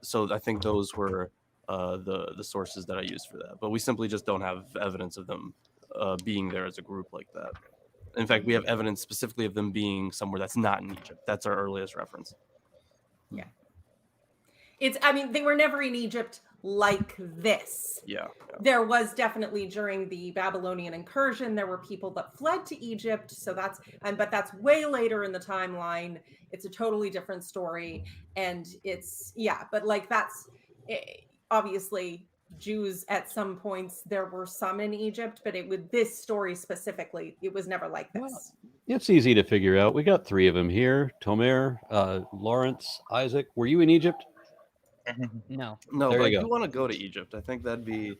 So I think those were the sources that I used for that. But we simply just don't have evidence of them being there as a group like that. In fact, we have evidence specifically of them being somewhere that's not in Egypt. That's our earliest reference. Yeah. They were never in Egypt like this. Yeah. There was definitely during the Babylonian incursion, there were people that fled to Egypt. So but that's way later in the timeline. It's a totally different story. And that's obviously Jews at some points, there were some in Egypt, but this story specifically, it was never like this. Well, it's easy to figure out. We got 3 of them here. Tomer, Lawrence, Isaac. Were you in Egypt? No. But I do want to go to Egypt. I think that'd be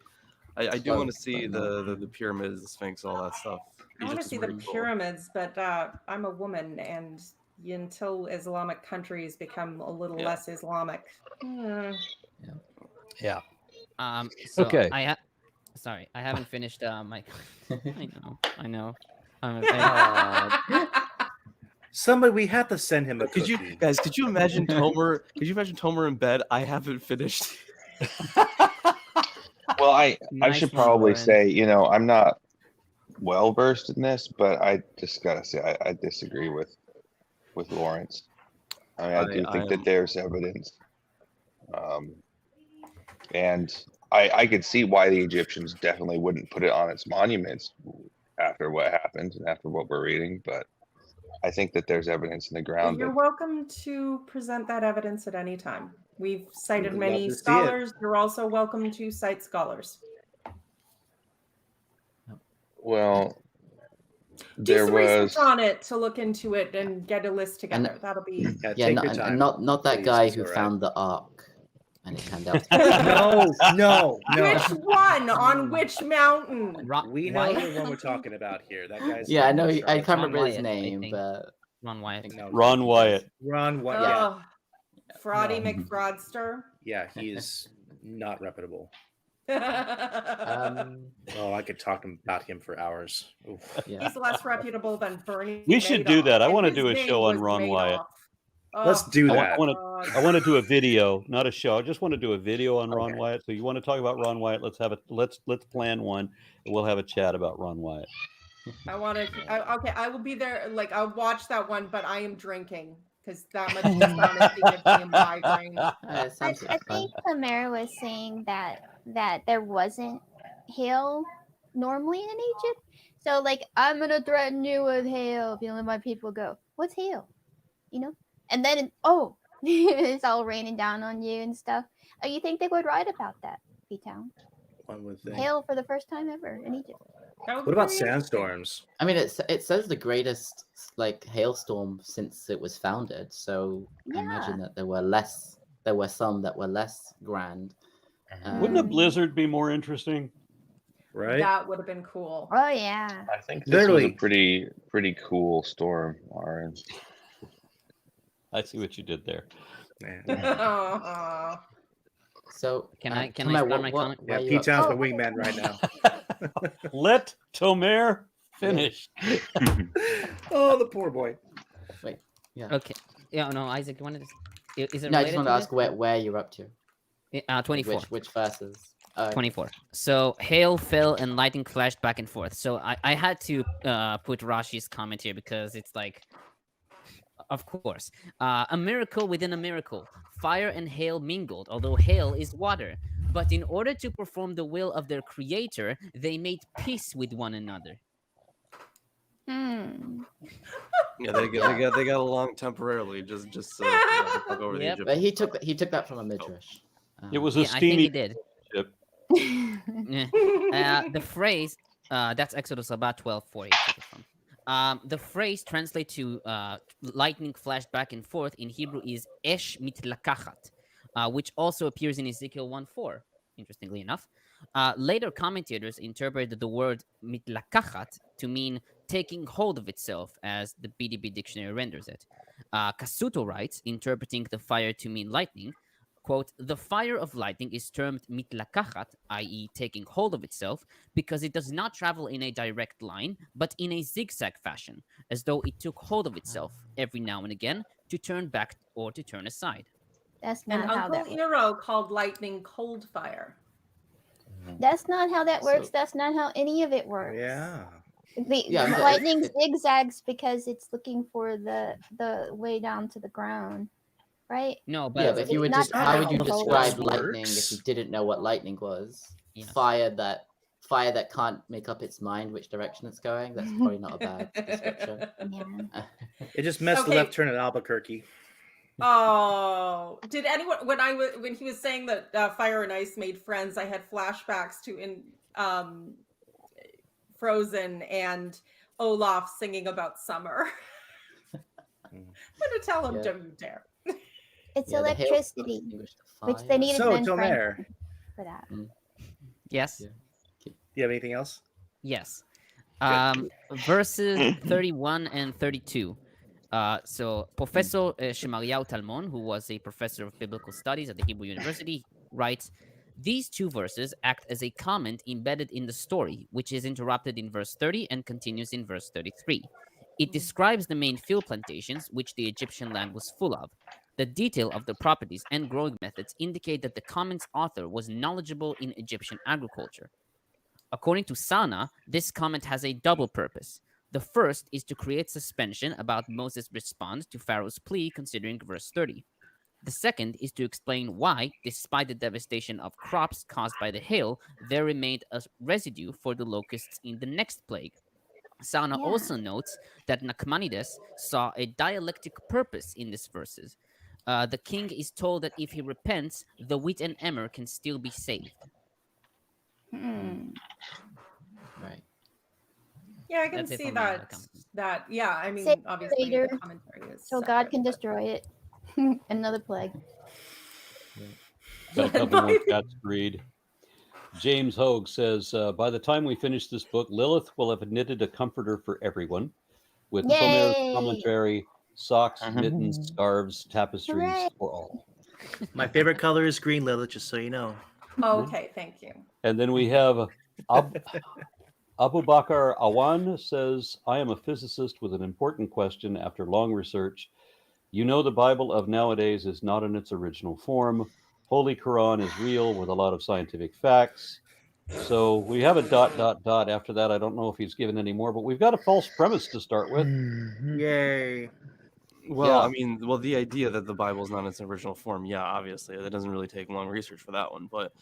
I do want to see the pyramids, the Sphinx, all that stuff. I want to see the pyramids, but I'm a woman, and until Islamic countries become a little less Islamic. Yeah. So okay. Sorry, I haven't finished my. I know. Somebody, we have to send him a cookie. Could you imagine Tomer? Could you imagine Tomer in bed? I haven't finished. Well, I Nice should one, probably Lorence. say, I'm not well versed in this, but I just gotta say I disagree with Lorence. I mean, I do think that there's evidence, and I could see why the Egyptians definitely wouldn't put it on its monuments after what happened and after what we're reading, but I think that there's evidence in the ground. You're welcome to present that evidence at any time. We've cited We'd many love to see scholars. You're also welcome to cite scholars. Well, Do there some was research on it to look into it and get a list together. That'll be not that Please, guy it's who all right. found the Ark, and it turned out. No. Which one? On which mountain? We know the one we're talking about here. That guy's. Yeah, I know. I can't Ron remember his Wyatt, I name, think. but Ron Wyatt. No, Ron Wyatt. Ron Wyatt. Yeah. Oh, Fraudy No. McFraudster. Yeah, he's not reputable. He's I could talk about him for hours. Oof. less reputable than Bernie. We should do Madoff, that. I and want to his do a name show on was Ron Wyatt. Madoff. Oh, Let's do that. I want to do a video, not a show. I just want to do a video on Ron Wyatt. So you want to talk about Ron Wyatt? Let's have it. Let's plan one, and we'll have a chat about Ron Wyatt. I want to. Okay, I will be there. Like, I'll watch that one, but I am drinking because that much dishonesty gives me a migraine. I think Tamara was saying that there wasn't hail normally in Egypt. So, like, I'm gonna threaten you with hail if you let my people go. What's hail? And then it's all raining down on you and stuff. You think they would write about that, B-Town? One would think. Hail for the first time ever in Egypt. What about sandstorms? I mean, it says the greatest hailstorm since it was founded. So I imagine that there were some that were less grand. Wouldn't a blizzard be more interesting? Right. That would have been cool. Oh yeah. I think this was a pretty cool storm, Aaron. I see what you did there. So can I start my comment? Yeah, P-Town's the wingman right now. Let Tomer finish. Oh, the poor boy. Wait. Yeah. Okay. Yeah. No, Isaac. You wanted to? Is it? No, I just related want to ask where you're up to. 24. Which verses? 24. So hail fell and lightning flashed back and forth. So I had to put Rashi's comment here because it's like, of course, a miracle within a miracle. Fire and hail mingled, although hail is water. But in order to perform the will of their creator, they made peace with one another. Yeah, they got along temporarily, just so took over the Egypt. But he took that from a midrash. It was a I think he steamy did. ship. The phrase that's Exodus about 12:48. The phrase translate to lightning flashed back and forth in Hebrew is esh mitlakachat, which also appears in Ezekiel 1:4. Interestingly enough, later commentators interpreted the word mitlakachat to mean taking hold of itself, as the BDB dictionary renders it. Kasuto writes, interpreting the fire to mean lightning, quote, the fire of lightning is termed mitlakachat, i.e. taking hold of itself, because it does not travel in a direct line, but in a zigzag fashion, as though it took hold of itself every now and again to turn back or to turn aside. That's not how Uncle that works. Eero called lightning cold fire. That's not how that works. That's not how any of it works. Yeah. The lightning zigzags because it's looking for the way down to the ground, right? No, but if you were just how would you describe lightning if you didn't know what lightning was? Yeah. Fire that can't make up its mind which direction it's going. That's probably not a bad description. Yeah. It just missed the left turn at Albuquerque. Oh, did anyone when he was saying that fire and ice made friends? I had flashbacks to in Frozen and Olaf singing about summer. I'm gonna tell him, don't you dare. It's electricity, which they needed men friends for that. Yes. you have anything else? Yes. Verses 31 and 32. So Professor Shemariah Talmon, who was a professor of biblical studies at the Hebrew University, writes, these two verses act as a comment embedded in the story, which is interrupted in verse 30 and continues in verse 33. It describes the main field plantations, which the Egyptian land was full of. The detail of the properties and growing methods indicate that the comment's author was knowledgeable in Egyptian agriculture. According to Sana, this comment has a double purpose. The first is to create suspension about Moses' response to Pharaoh's plea, considering verse 30. The second is to explain why, despite the devastation of crops caused by the hail, there remained a residue for the locusts in the next plague. Sana also notes that Nachmanides saw a dialectic purpose in these verses. The king is told that if he repents, the wheat and emmer can still be saved. Right. Yeah, I can see that. Yeah, I mean, obviously later, the commentary is so God can destroy it. Another plague. Got a couple more chats to read. James Hogue says, by the time we finish this book, Lilith will have knitted a comforter for everyone with Tomer's commentary, socks, mittens, scarves, tapestries for all. My favorite color is green, Lilith, just so you know. Okay, thank you. And then we have Abu Bakr Awan says, I am a physicist with an important question after long research. You know the Bible of nowadays is not in its original form. Holy Quran is real with a lot of scientific facts. So we have a ... after that. I don't know if he's given any more, but we've got a false premise to start with. Yay. Well, I mean, the idea that the Bible is not in its original form, yeah, obviously, that doesn't really take long research for that one. But,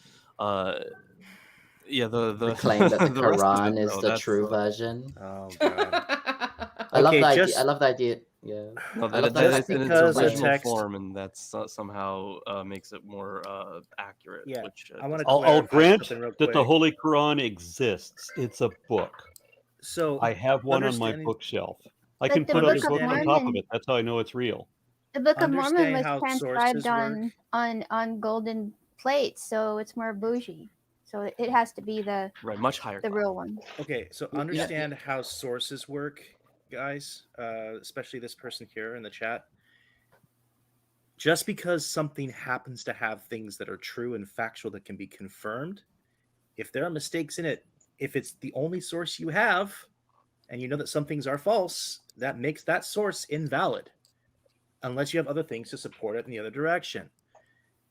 yeah, the claim that the Quran it, is the true version. Oh god. I love the idea. I love the idea. Yeah. No, I love that it's in its original text form, and that's somehow makes it more accurate. Yeah, which I want to I'll grant that the Holy Quran exists. It's a book. So I have one on my bookshelf. I can put other books on top of it. That's how I know it's real. The Book of Mormon was transcribed on golden plates, so it's more bougie. So it has to be the much higher, the real one. Okay, so understand how sources work, guys. Especially this person here in the chat. Just because something happens to have things that are true and factual that can be confirmed, if there are mistakes in it, if it's the only source you have, and you know that some things are false, that makes that source invalid, unless you have other things to support it in the other direction.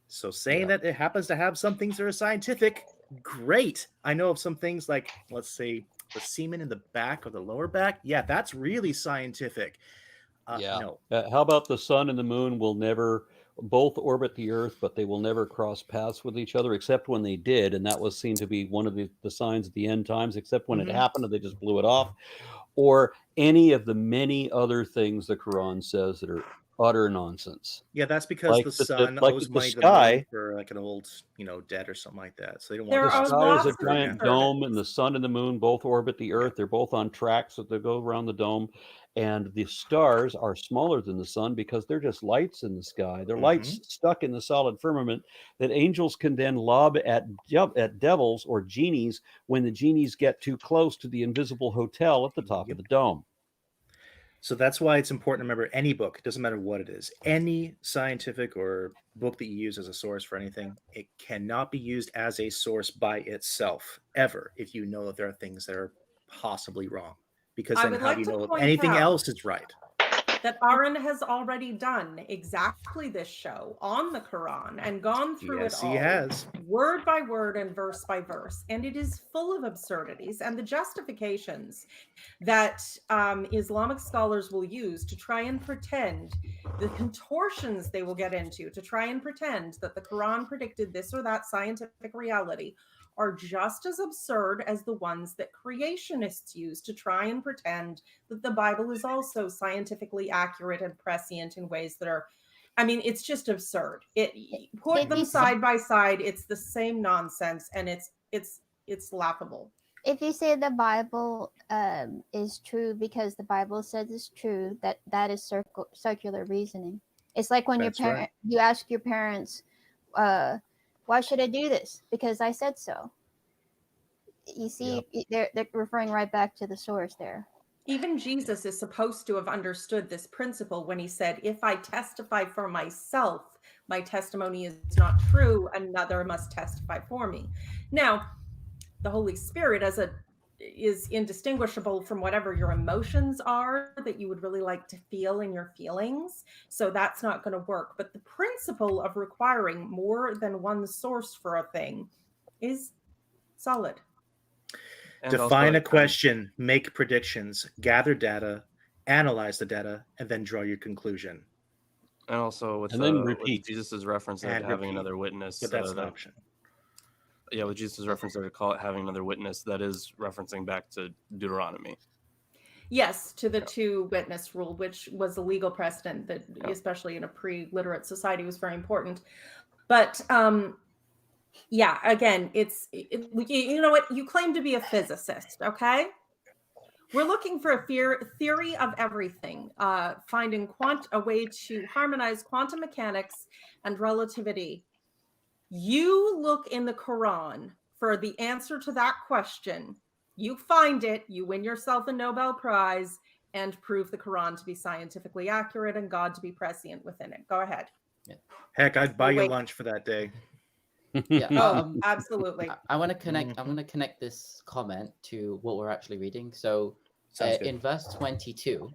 So saying that it happens to have some things that are scientific, great. I know of some things like, let's say, the semen in the back or the lower back. Yeah, that's really scientific. No. How about the sun and the moon will never both orbit the Earth, but they will never cross paths with each other, except when they did, and that was seen to be one of the signs of the end times, except when it happened and they just blew it off. Or any of the many other things the Quran says that are utter nonsense. Yeah, that's because the sun owes money to the moon for like an old, debt or something like that. So they don't want the sky is a giant dome, and the sun and the moon both orbit the Earth. They're both on tracks that they go around the dome, and the stars are smaller than the sun because they're just lights in the sky. They're lights stuck in the solid firmament that angels can then lob at devils or genies when the genies get too close to the invisible hotel at the top of the dome. So that's why it's important to remember any book, it doesn't matter what it is, any scientific or book that you use as a source for anything, it cannot be used as a source by itself, ever, if you know that there are things that are possibly wrong. Because then how do you know if anything else is right? That Aaron has already done exactly this show on the Quran and gone through it all. Yes, he has. Word by word and verse by verse. And it is full of absurdities and the justifications that Islamic scholars will use to try and pretend, the contortions they will get into to try and pretend that the Quran predicted this or that scientific reality are just as absurd as the ones that creationists use to try and pretend that the Bible is also scientifically accurate and prescient in ways that are, I mean, it's just absurd. Put them side by side, it's the same nonsense, and it's laughable. If you say the Bible is true because the Bible says it's true, that is circular reasoning. It's like when you ask your parents, why should I do this? Because I said so. You see, they're referring right back to the source there. Even Jesus is supposed to have understood this principle when he said, if I testify for myself, my testimony is not true, another must testify for me. Now, the Holy Spirit is indistinguishable from whatever your emotions are that you would really like to feel in your feelings. So that's not going to work. But the principle of requiring more than one source for a thing is solid. And define a question, make predictions, gather data, analyze the data, and then draw your conclusion. And also with Jesus' reference of having another witness. But that's an option. Yeah, with Jesus' reference there to call it having another witness, that is referencing back to Deuteronomy. Yes, to the two-witness rule, which was a legal precedent that, especially in a pre-literate society, was very important. But yeah, again, you know what? You claim to be a physicist, okay? We're looking for a theory of everything, finding a way to harmonize quantum mechanics and relativity. You look in the Quran for the answer to that question. You find it, you win yourself a Nobel Prize, and prove the Quran to be scientifically accurate and God to be prescient within it. Go ahead. Yeah. Heck, I'd buy you lunch for that day. Yeah, absolutely. I want to connect. I'm going to connect this comment to what we're actually reading. So, in verse 22,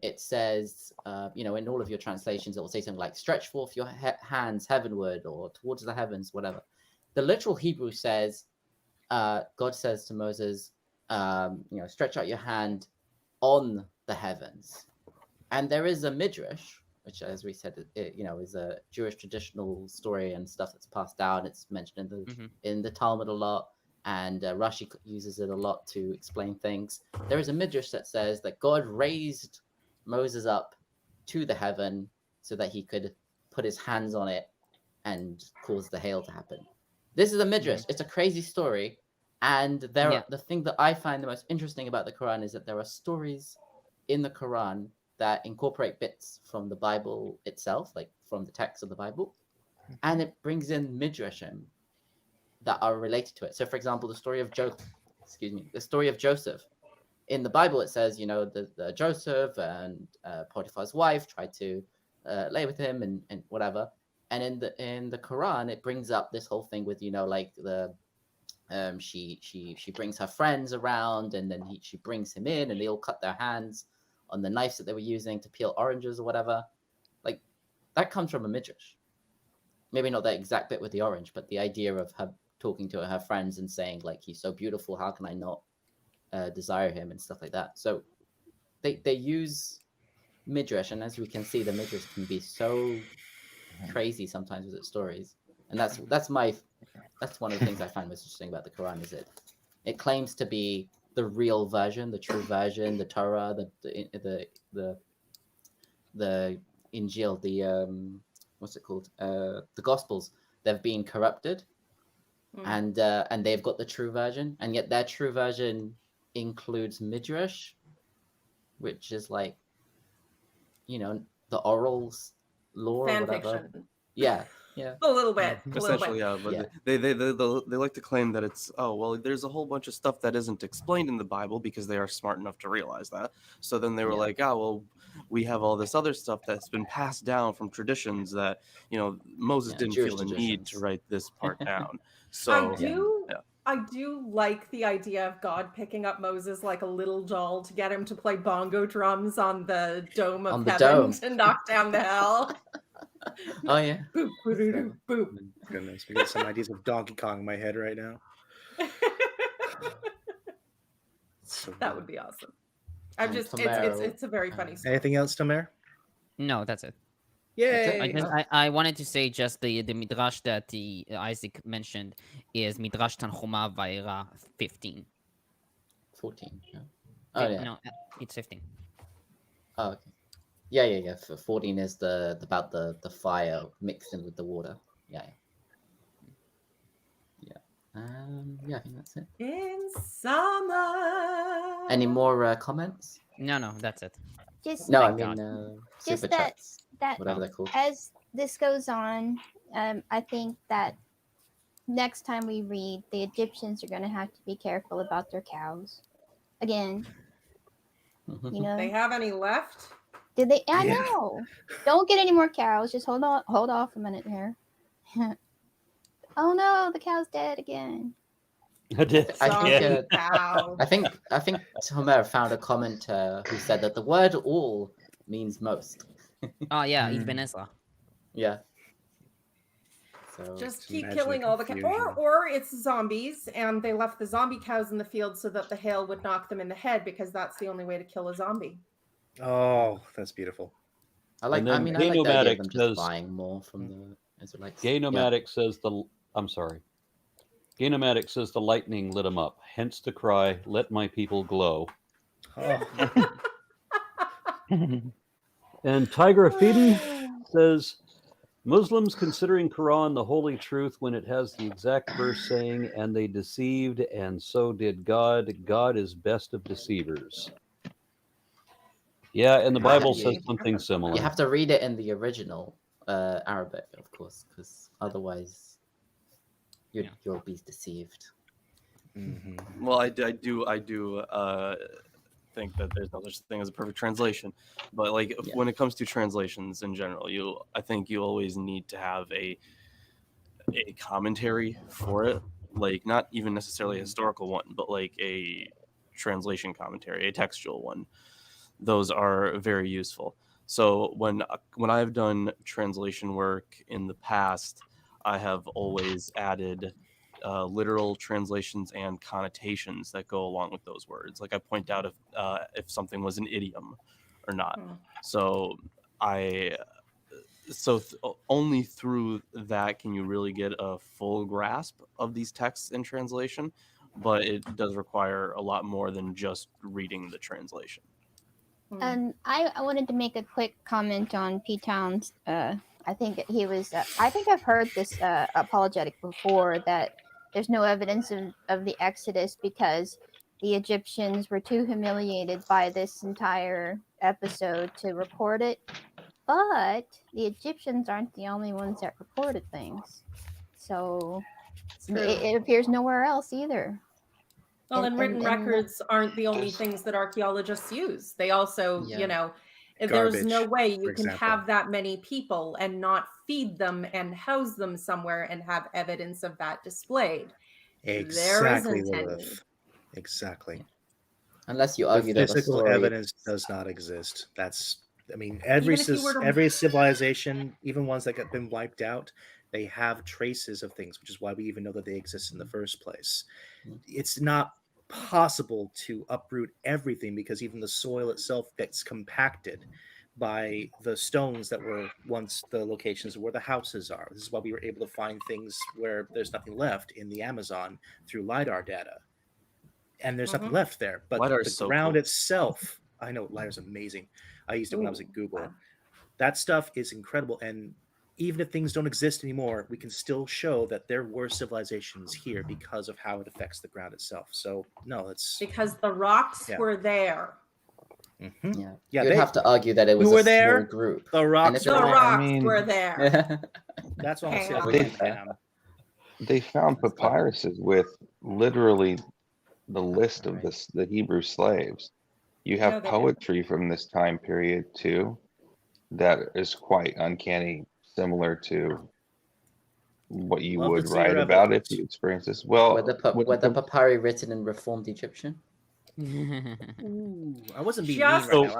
it says, in all of your translations, it will say something like "Stretch forth your hands heavenward" or "towards the heavens," whatever. The literal Hebrew says, God says to Moses, "Stretch out your hand on the heavens," and there is a midrash, which, as we said, is a Jewish traditional story and stuff that's passed down. It's mentioned in the Talmud a lot, and Rashi uses it a lot to explain things. There is a midrash that says that God raised Moses up to the heaven so that he could put his hands on it and cause the hail to happen. This is a midrash. It's a crazy story, and the thing that I find the most interesting about the Quran is that there are stories in the Quran that incorporate bits from the Bible itself, like from the text of the Bible, and it brings in midrashim that are related to it. So, for example, the story of Joseph. In the Bible, it says, the Joseph and Potiphar's wife tried to lay with him and whatever. And in the Quran, it brings up this whole thing with, she brings her friends around, and then she brings him in, and they all cut their hands on the knives that they were using to peel oranges or whatever. Like, that comes from a midrash. Maybe not that exact bit with the orange, but the idea of her talking to her friends and saying, like, he's so beautiful, how can I not desire him, and stuff like that. So they use midrash, and as we can see, the midrash can be so crazy sometimes with its stories. And that's one of the things I find most interesting about the Quran, is it claims to be the real version, the true version, the Torah, the Injil, the what's it called? The Gospels. They've been corrupted, and they've got the true version, and yet their true version includes midrash, which is like, the oral lore, fan whatever. fiction. Yeah. A little bit. Essentially, but they like to claim that it's, there's a whole bunch of stuff that isn't explained in the Bible, because they are smart enough to realize that. So then they were like, we have all this other stuff that's been passed down from traditions that, Moses didn't feel the need to write this part down. So I do like the idea of God picking up Moses like a little doll to get him to play bongo drums on the dome of heaven to knock down the hell. Oh yeah. Boop, boop, boop. Goodness, we got some ideas of Donkey Kong in my head right now. That would be awesome. It's a very funny story. Anything else, Tamer? No, that's it. Yay! I wanted to say just the midrash that Isaac mentioned is Midrash Tanchuma Vayera 15. 14. Yeah. Oh yeah. No, it's 15. Oh, okay. Yeah. 14 is about the fire mixed in with the water. Yeah. I think that's it. In summer. Any more comments? No, that's it. Just super chats, that whatever they're called. As this goes on, I think that next time we read, the Egyptians are going to have to be careful about their cows. Again, you know. They have any left? Did they? I know. Don't get any more cows. Just hold off a minute here. Oh no, the cow's dead again. I think Homer found a commenter who said that the word "all" means most. Oh yeah, it's Vanessa. Yeah. So just keep killing all the cows, or it's zombies, and they left the zombie cows in the field so that the hail would knock them in the head, because that's the only way to kill a zombie. Oh, that's beautiful. I like the idea of them just buying more from the Israelites. Gay Nomadic says Gay Nomadic says the lightning lit him up. Hence the cry, "Let my people glow." Oh. And Tiger Afidi says, Muslims considering Quran the holy truth when it has the exact verse saying, "And they deceived, and so did God. God is best of deceivers." Yeah, and the Bible says something similar. You have to read it in the original Arabic, of course, because otherwise you'll be deceived. Mm-hmm. Well, I do think that there's no such thing as a perfect translation, but when it comes to translations in general, I think you always need to have a commentary for it, not even necessarily a historical one, but a translation commentary, a textual one. Those are very useful. So when I've done translation work in the past, I have always added literal translations and connotations that go along with those words. I point out if something was an idiom or not. So only through that can you really get a full grasp of these texts in translation, but it does require a lot more than just reading the translation. And I wanted to make a quick comment on P. Town's. I think he was. I think I've heard this apologetic before, that there's no evidence of the Exodus because the Egyptians were too humiliated by this entire episode to report it. But the Egyptians aren't the only ones that reported things, so it appears nowhere else either. Well, and written records aren't the only things that archaeologists use. They also, there's no way you can have that many people and not feed them and house them somewhere and have evidence of that displayed. Exactly, there isn't any. Exactly. Unless you argue that physical evidence does not exist. Every civilization, even ones that have been wiped out, they have traces of things, which is why we even know that they exist in the first place. It's not possible to uproot everything because even the soil itself gets compacted by the stones that were once the locations where the houses are. This is why we were able to find things where there's nothing left in the Amazon through LiDAR data. And there's nothing left there. But the ground itself, I know LiDAR's amazing. I used it when I was at Google. That stuff is incredible. And even if things don't exist anymore, we can still show that there were civilizations here because of how it affects the ground itself. So no, it's because the rocks were there. Mm-hmm. Yeah, you'd have to argue that it was small group. The rocks were there. That's what I'm saying. They found papyruses with literally the list of the Hebrew slaves. You have poetry from this time period too that is quite uncanny, similar to what you would write about if you experienced this. Well, were the papyri written in Reformed Egyptian? I wasn't being mean right now.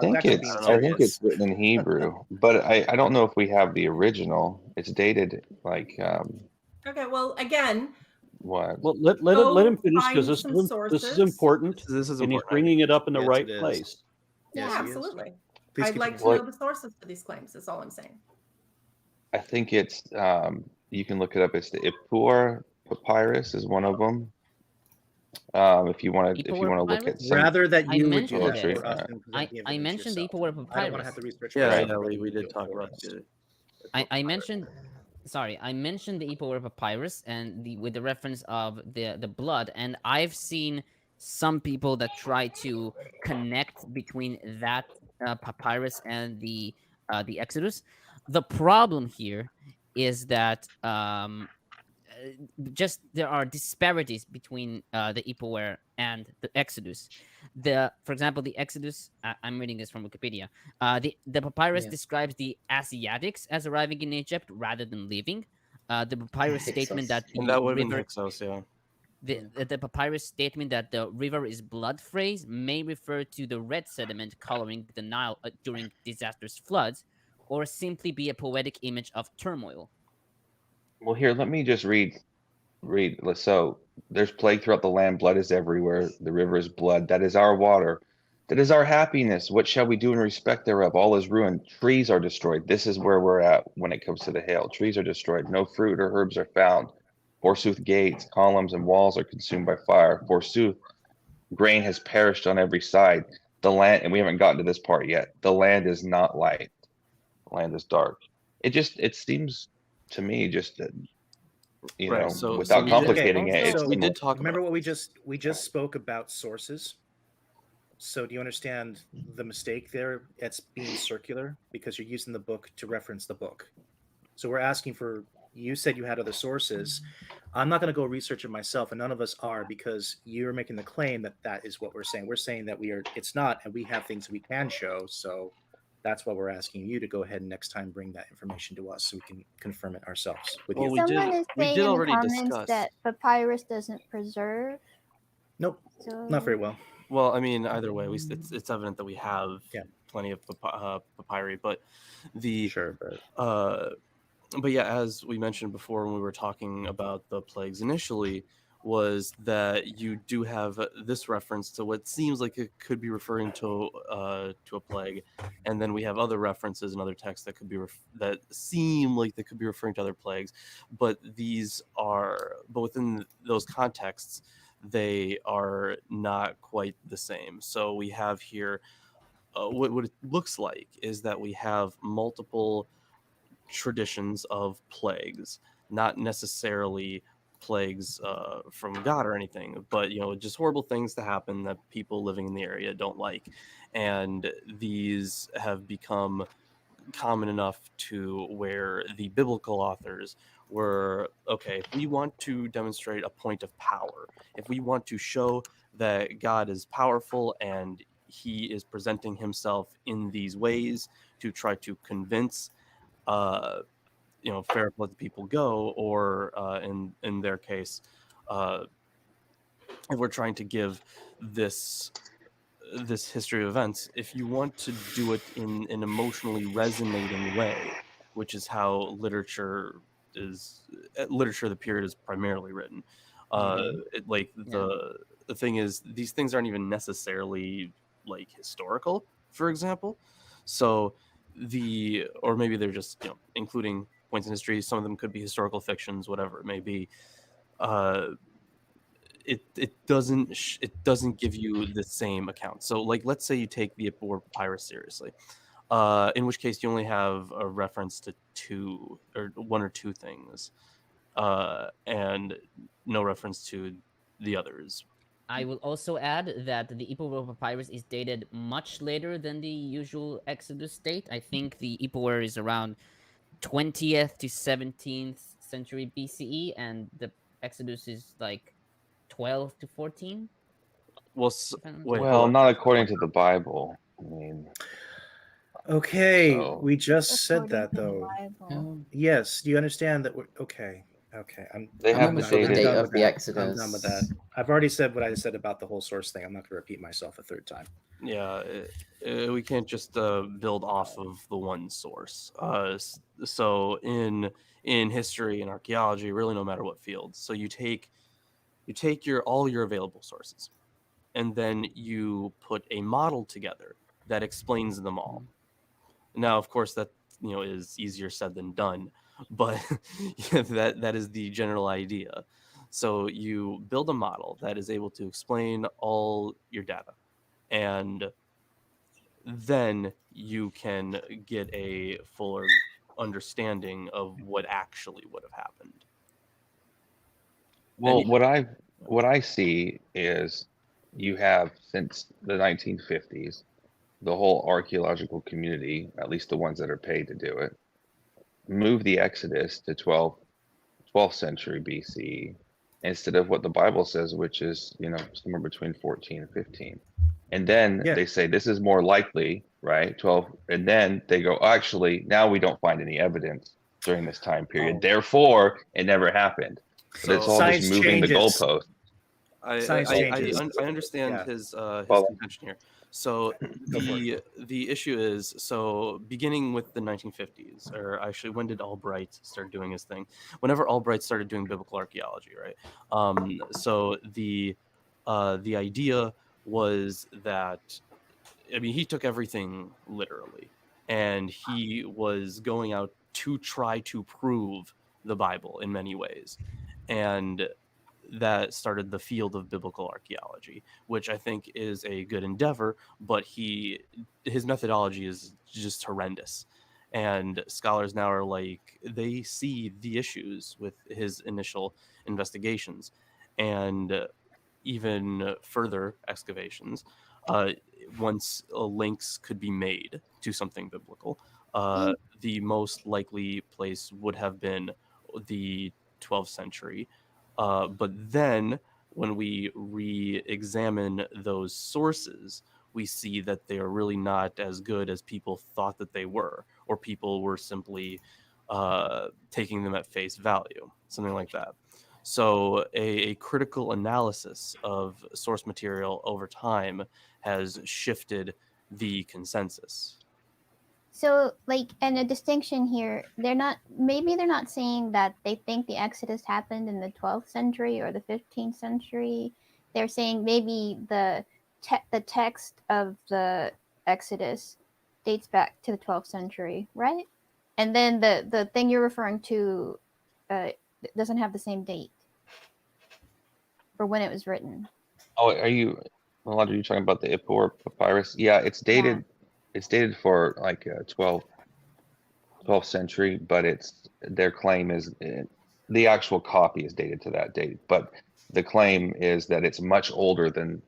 I think it's written in Hebrew, but I don't know if we have the original. It's dated Okay, well, again. What? Well, let him finish because this is important. This is important. And he's bringing it up in the right place. Yeah, absolutely. I'd like to know the sources for these claims. That's all I'm saying. I think it's you can look it up. It's the Ippur papyrus is one of them. If you want to look at some, rather that you would do that for us. I mentioned the Ippur papyrus. I don't want to have to research. Yeah, we did talk about it. I mentioned the Ippur papyrus and with the reference of the blood, and I've seen some people that try to connect between that papyrus and the Exodus. The problem here is that just there are disparities between the Ipower and the Exodus. For example, the Exodus. I'm reading this from Wikipedia. The papyrus describes the Asiatics as arriving in Egypt rather than leaving. The papyrus statement that the and that would have been river. Hyksos, yeah. The papyrus statement that the river is blood phrase may refer to the red sediment coloring the Nile during disastrous floods, or simply be a poetic image of turmoil. Well, here, let me just read. So there's plague throughout the land. Blood is everywhere. The river is blood. That is our water. That is our happiness. What shall we do in respect thereof? All is ruined. Trees are destroyed. This is where we're at when it comes to the hail. Trees are destroyed. No fruit or herbs are found. Forsooth, gates, columns, and walls are consumed by fire. Forsooth, grain has perished on every side. The land, and we haven't gotten to this part yet. The land is not light. The land is dark. It seems to me just that, without complicating it. So we did talk. Remember what we just spoke about sources. So do you understand the mistake there? It's being circular because you're using the book to reference the book. So we're asking for. You said you had other sources. I'm not going to go research it myself, and none of us are, because you're making the claim that is what we're saying. We're saying that it's not, and we have things we can show. So that's why we're asking you to go ahead and next time bring that information to us so we can confirm it ourselves with you. Someone is saying in the comments that papyrus doesn't preserve. Nope, not very well. Well, I mean, either way, it's evident that we have plenty of papyri, but but yeah, as we mentioned before when we were talking about the plagues initially, was that you do have this reference to what seems like it could be referring to a plague, and then we have other references and other texts that could be that seem like they could be referring to other plagues, but within those contexts, they are not quite the same. So we have here what it looks like is that we have multiple traditions of plagues, not necessarily plagues from God or anything, but just horrible things to happen that people living in the area don't like, and these have become common enough to where the biblical authors were, okay, if we want to demonstrate a point of power, if we want to show that God is powerful and he is presenting himself in these ways to try to convince Pharaoh let the people go, or in their case, if we're trying to give this history of events, if you want to do it in an emotionally resonating way, which is how literature of the period is primarily written. The thing is, these things aren't even necessarily like historical, for example. So or maybe they're just including points in history. Some of them could be historical fictions, whatever it may be. It doesn't give you the same account. So like, let's say you take the Ipower Papyrus seriously, in which case you only have a reference to one or two things, and no reference to the others. I will also add that the Ipower Papyrus is dated much later than the usual Exodus date. I think the Ipower is around 20th to 17th century BCE, and the Exodus is like 12 to 14. Well, not according to the Bible. I mean, okay, we just said that though. Yes, do you understand that? Okay. They have the date of the Exodus. I'm done with that. I've already said what I said about the whole source thing. I'm not going to repeat myself a third time. Yeah, we can't just build off of the one source. So in history and archaeology, really no matter what field, so you take all your available sources, and then you put a model together that explains them all. Now, of course, that is easier said than done, but that is the general idea. So you build a model that is able to explain all your data, and then you can get a fuller understanding of what actually would have happened. Well, what I see is you have, since the 1950s, the whole archaeological community, at least the ones that are paid to do it, move the Exodus to 12 12th century BC instead of what the Bible says, which is, somewhere between 14 and 15. And then they say this is more likely, right? 12. And then they go, actually, now we don't find any evidence during this time period. Therefore, it never happened. But it's all just moving the goalpost. I understand his contention here. So the issue is, so beginning with the 1950s, or actually, when did Albright start doing his thing? Whenever Albright started doing biblical archaeology, right? So the idea was that, I mean, he took everything literally, and he was going out to try to prove the Bible in many ways, and that started the field of biblical archaeology, which I think is a good endeavor, but his methodology is just horrendous. And scholars now are like, they see the issues with his initial investigations and even further excavations. Once links could be made to something biblical, the most likely place would have been the 12th century. But then when we re-examine those sources, we see that they are really not as good as people thought that they were, or people were simply taking them at face value, something like that. So a critical analysis of source material over time has shifted the consensus. So, and a distinction here, they're not saying that they think the Exodus happened in the 12th century or the 15th century. They're saying maybe the text of the Exodus dates back to the 12th century, right? And then the thing you're referring to doesn't have the same date for when it was written. Oh, are Melandra, you talking about the Ippur papyrus? Yeah, it's dated. Yeah. It's dated for like 12th century, but their claim is the actual copy is dated to that date. But the claim is that it's much older than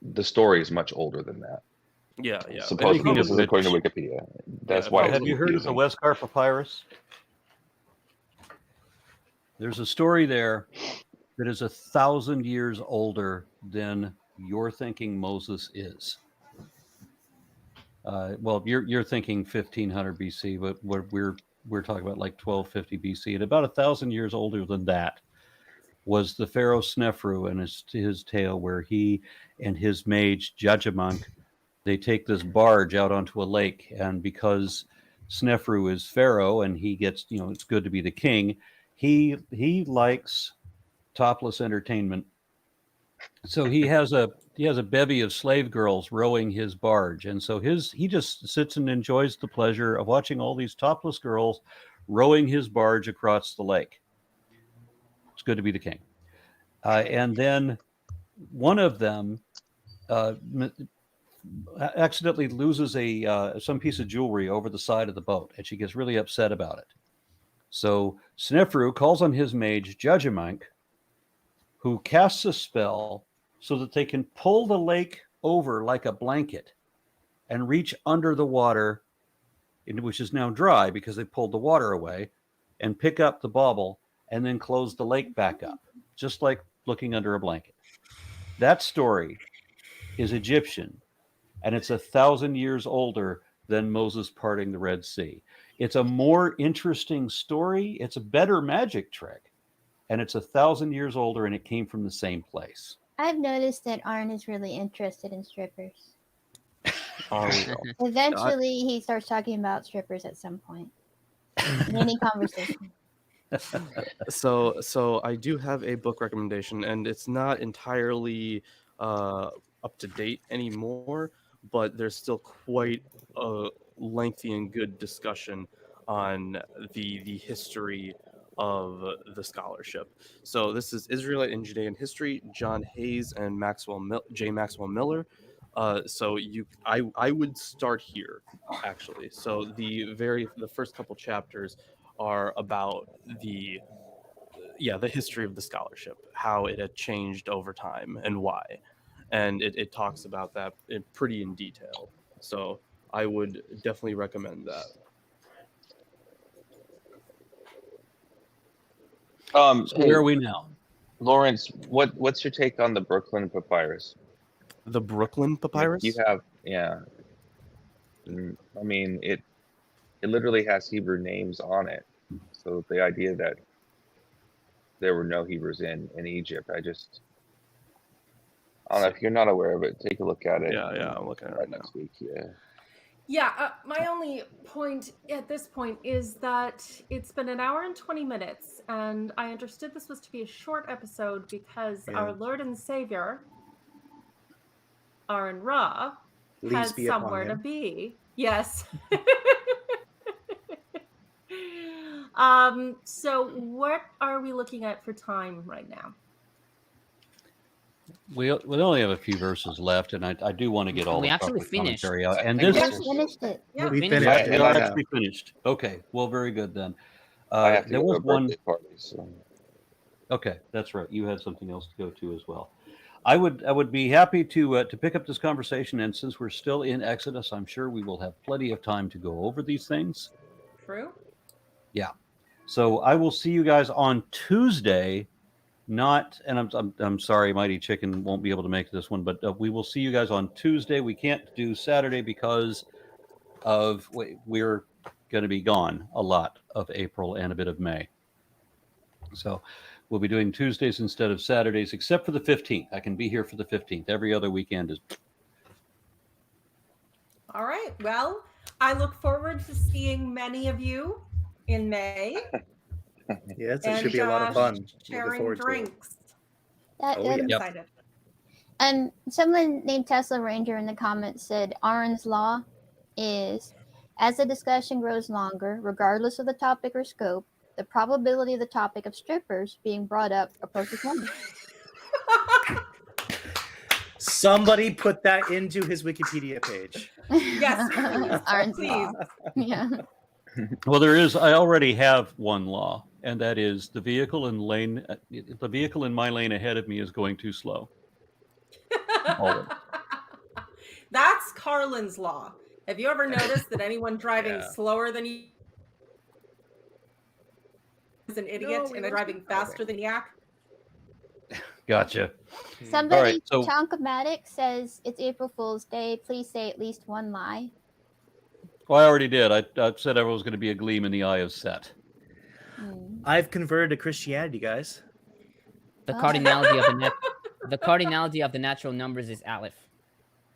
the story is much older than that. Yeah. Supposedly, this is according to Wikipedia. That's why. Have you heard of the Westcar papyrus? There's a story there that is 1,000 years older than you're thinking Moses is. Well, you're thinking 1500 BC, but we're talking about like 1250 BC, and about 1,000 years older than that was the Pharaoh Snefru and his tale, where he and his mage Judgment, they take this barge out onto a lake, and because Snefru is Pharaoh and he gets, it's good to be the king, he likes topless entertainment. So he has a bevy of slave girls rowing his barge, and so he just sits and enjoys the pleasure of watching all these topless girls rowing his barge across the lake. It's good to be the king. And then one of them accidentally loses some piece of jewelry over the side of the boat, and she gets really upset about it. So Snefru calls on his mage Judgment, who casts a spell so that they can pull the lake over like a blanket and reach under the water, which is now dry because they pulled the water away, and pick up the bauble and then close the lake back up, just like looking under a blanket. That story is Egyptian, and it's 1,000 years older than Moses parting the Red Sea. It's a more interesting story. It's a better magic trick. And it's 1,000 years older, and it came from the same place. I've noticed that Arn is really interested in strippers. Eventually, he starts talking about strippers at some point in any conversation. So I do have a book recommendation, and it's not entirely up to date anymore, but there's still quite a lengthy and good discussion on the history of the scholarship. So this is Israelite and Judean History, John Hayes and J. Maxwell Miller. So I would start here, actually. So the first couple chapters are about the history of the scholarship, how it had changed over time and why. And it talks about that pretty in detail. So I would definitely recommend that. So Hey, where are we now? Lawrence, what's your take on the Brooklyn Papyrus? The Brooklyn Papyrus? You have, yeah. I mean, it literally has Hebrew names on it. So the idea that there were no Hebrews in Egypt, I don't know if you're not aware of it. Take a look at it. Yeah, I'm looking at it right next now. week. Yeah. Yeah, my only point at this point is that it's been an hour and 20 minutes, and I understood this was to be a short episode because our Lord and Savior, Aaron Ra, has somewhere to be. Yes. So what are we looking at for time right now? We only have a few verses left, and I do want to get all we the actually proper finished. commentary out. And We this just finished it. Yeah, we we finished. are actually finished. Okay, well, very good then. I have to There go was to a birthday one. party, so. Okay, that's right. You had something else to go to as well. I would be happy to pick up this conversation, and since we're still in Exodus, I'm sure we will have plenty of time to go over these things. True. Yeah. So I will see you guys on Tuesday. And I'm sorry, Mighty Chicken won't be able to make this one, but we will see you guys on Tuesday. We can't do Saturday because we're going to be gone a lot of April and a bit of May. So we'll be doing Tuesdays instead of Saturdays, except for the 15th. I can be here for the 15th. Every other weekend is. All right. Well, I look forward to seeing many of you in May. Yes, it should be a lot of fun. Sharing drinks. Oh, yeah. I'm excited. And someone named Tesla Ranger in the comments said Aaron's law is, as the discussion grows longer, regardless of the topic or scope, the probability of the topic of strippers being brought up approaches 1. Somebody put that into his Wikipedia page. Yes, Aaron's please. law. Yeah. Well, I already have one law, and that is the vehicle in my lane ahead of me is going too slow. Always. That's Carlin's law. Have you ever noticed that anyone driving slower than you is an idiot and driving faster than yak? Gotcha. Somebody, All right, so Chonkomatic, says it's April Fool's Day. Please say at least one lie. well, I already did. I said everyone was going to be a gleam in the eye of Set. I've converted to Christianity, guys. The cardinality of the natural numbers is Aleph.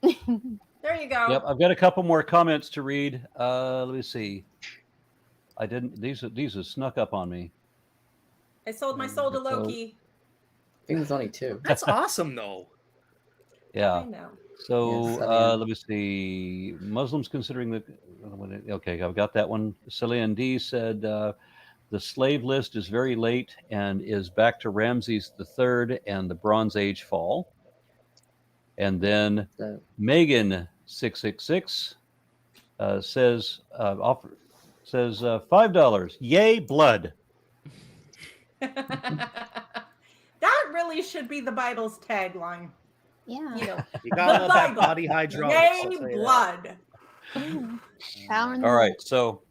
There you go. Yep, I've got a couple more comments to read. Let me see. I didn't. These have snuck up on me. I sold my soul to Loki. I think there's only 2. That's awesome, though. Yeah. I know. So Yes, let me see. Muslims considering the. Okay, I've got that one. Cillian D said the slave list is very late and is back to Ramses III and the Bronze Age fall. And then Megan 666 says $5. Yay, blood. That really should be the Bible's tagline. Yeah. You know, You got all that body hydraulics. Yay, blood. All right, so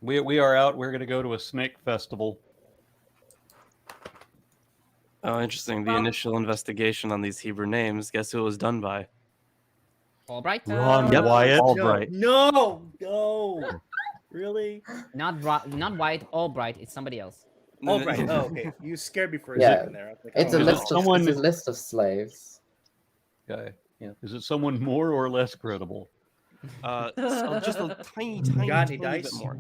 we are out. We're going to go to a snake festival. Oh, interesting. The initial investigation on these Hebrew names. Guess who it was done by? Albright? Ron Wyatt. Albright. No. Really? Not Wyatt, Albright. It's somebody else. Albright. Oh, okay. You scared me for a Yeah, second there. I was like, it's oh, a no. list of slaves. Okay. Yeah. Is it someone more or less credible? So just a tiny Got any bit dice? more.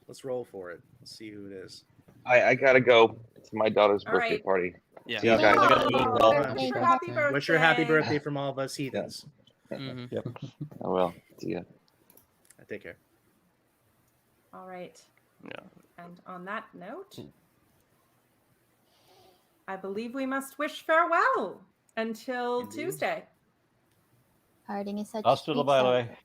Let's roll for it. Let's see who it is. I gotta go. It's my daughter's All birthday right. party. Yeah. See you guys. Oh, Birthday, happy birthday. Wish her happy birthday from all of us heathens. Mhm. Yep. I will. See ya. Take care. All right. Yeah. And on that note, I believe we must wish farewell until Tuesday. Parting is such Hasta la sweet stuff. bye.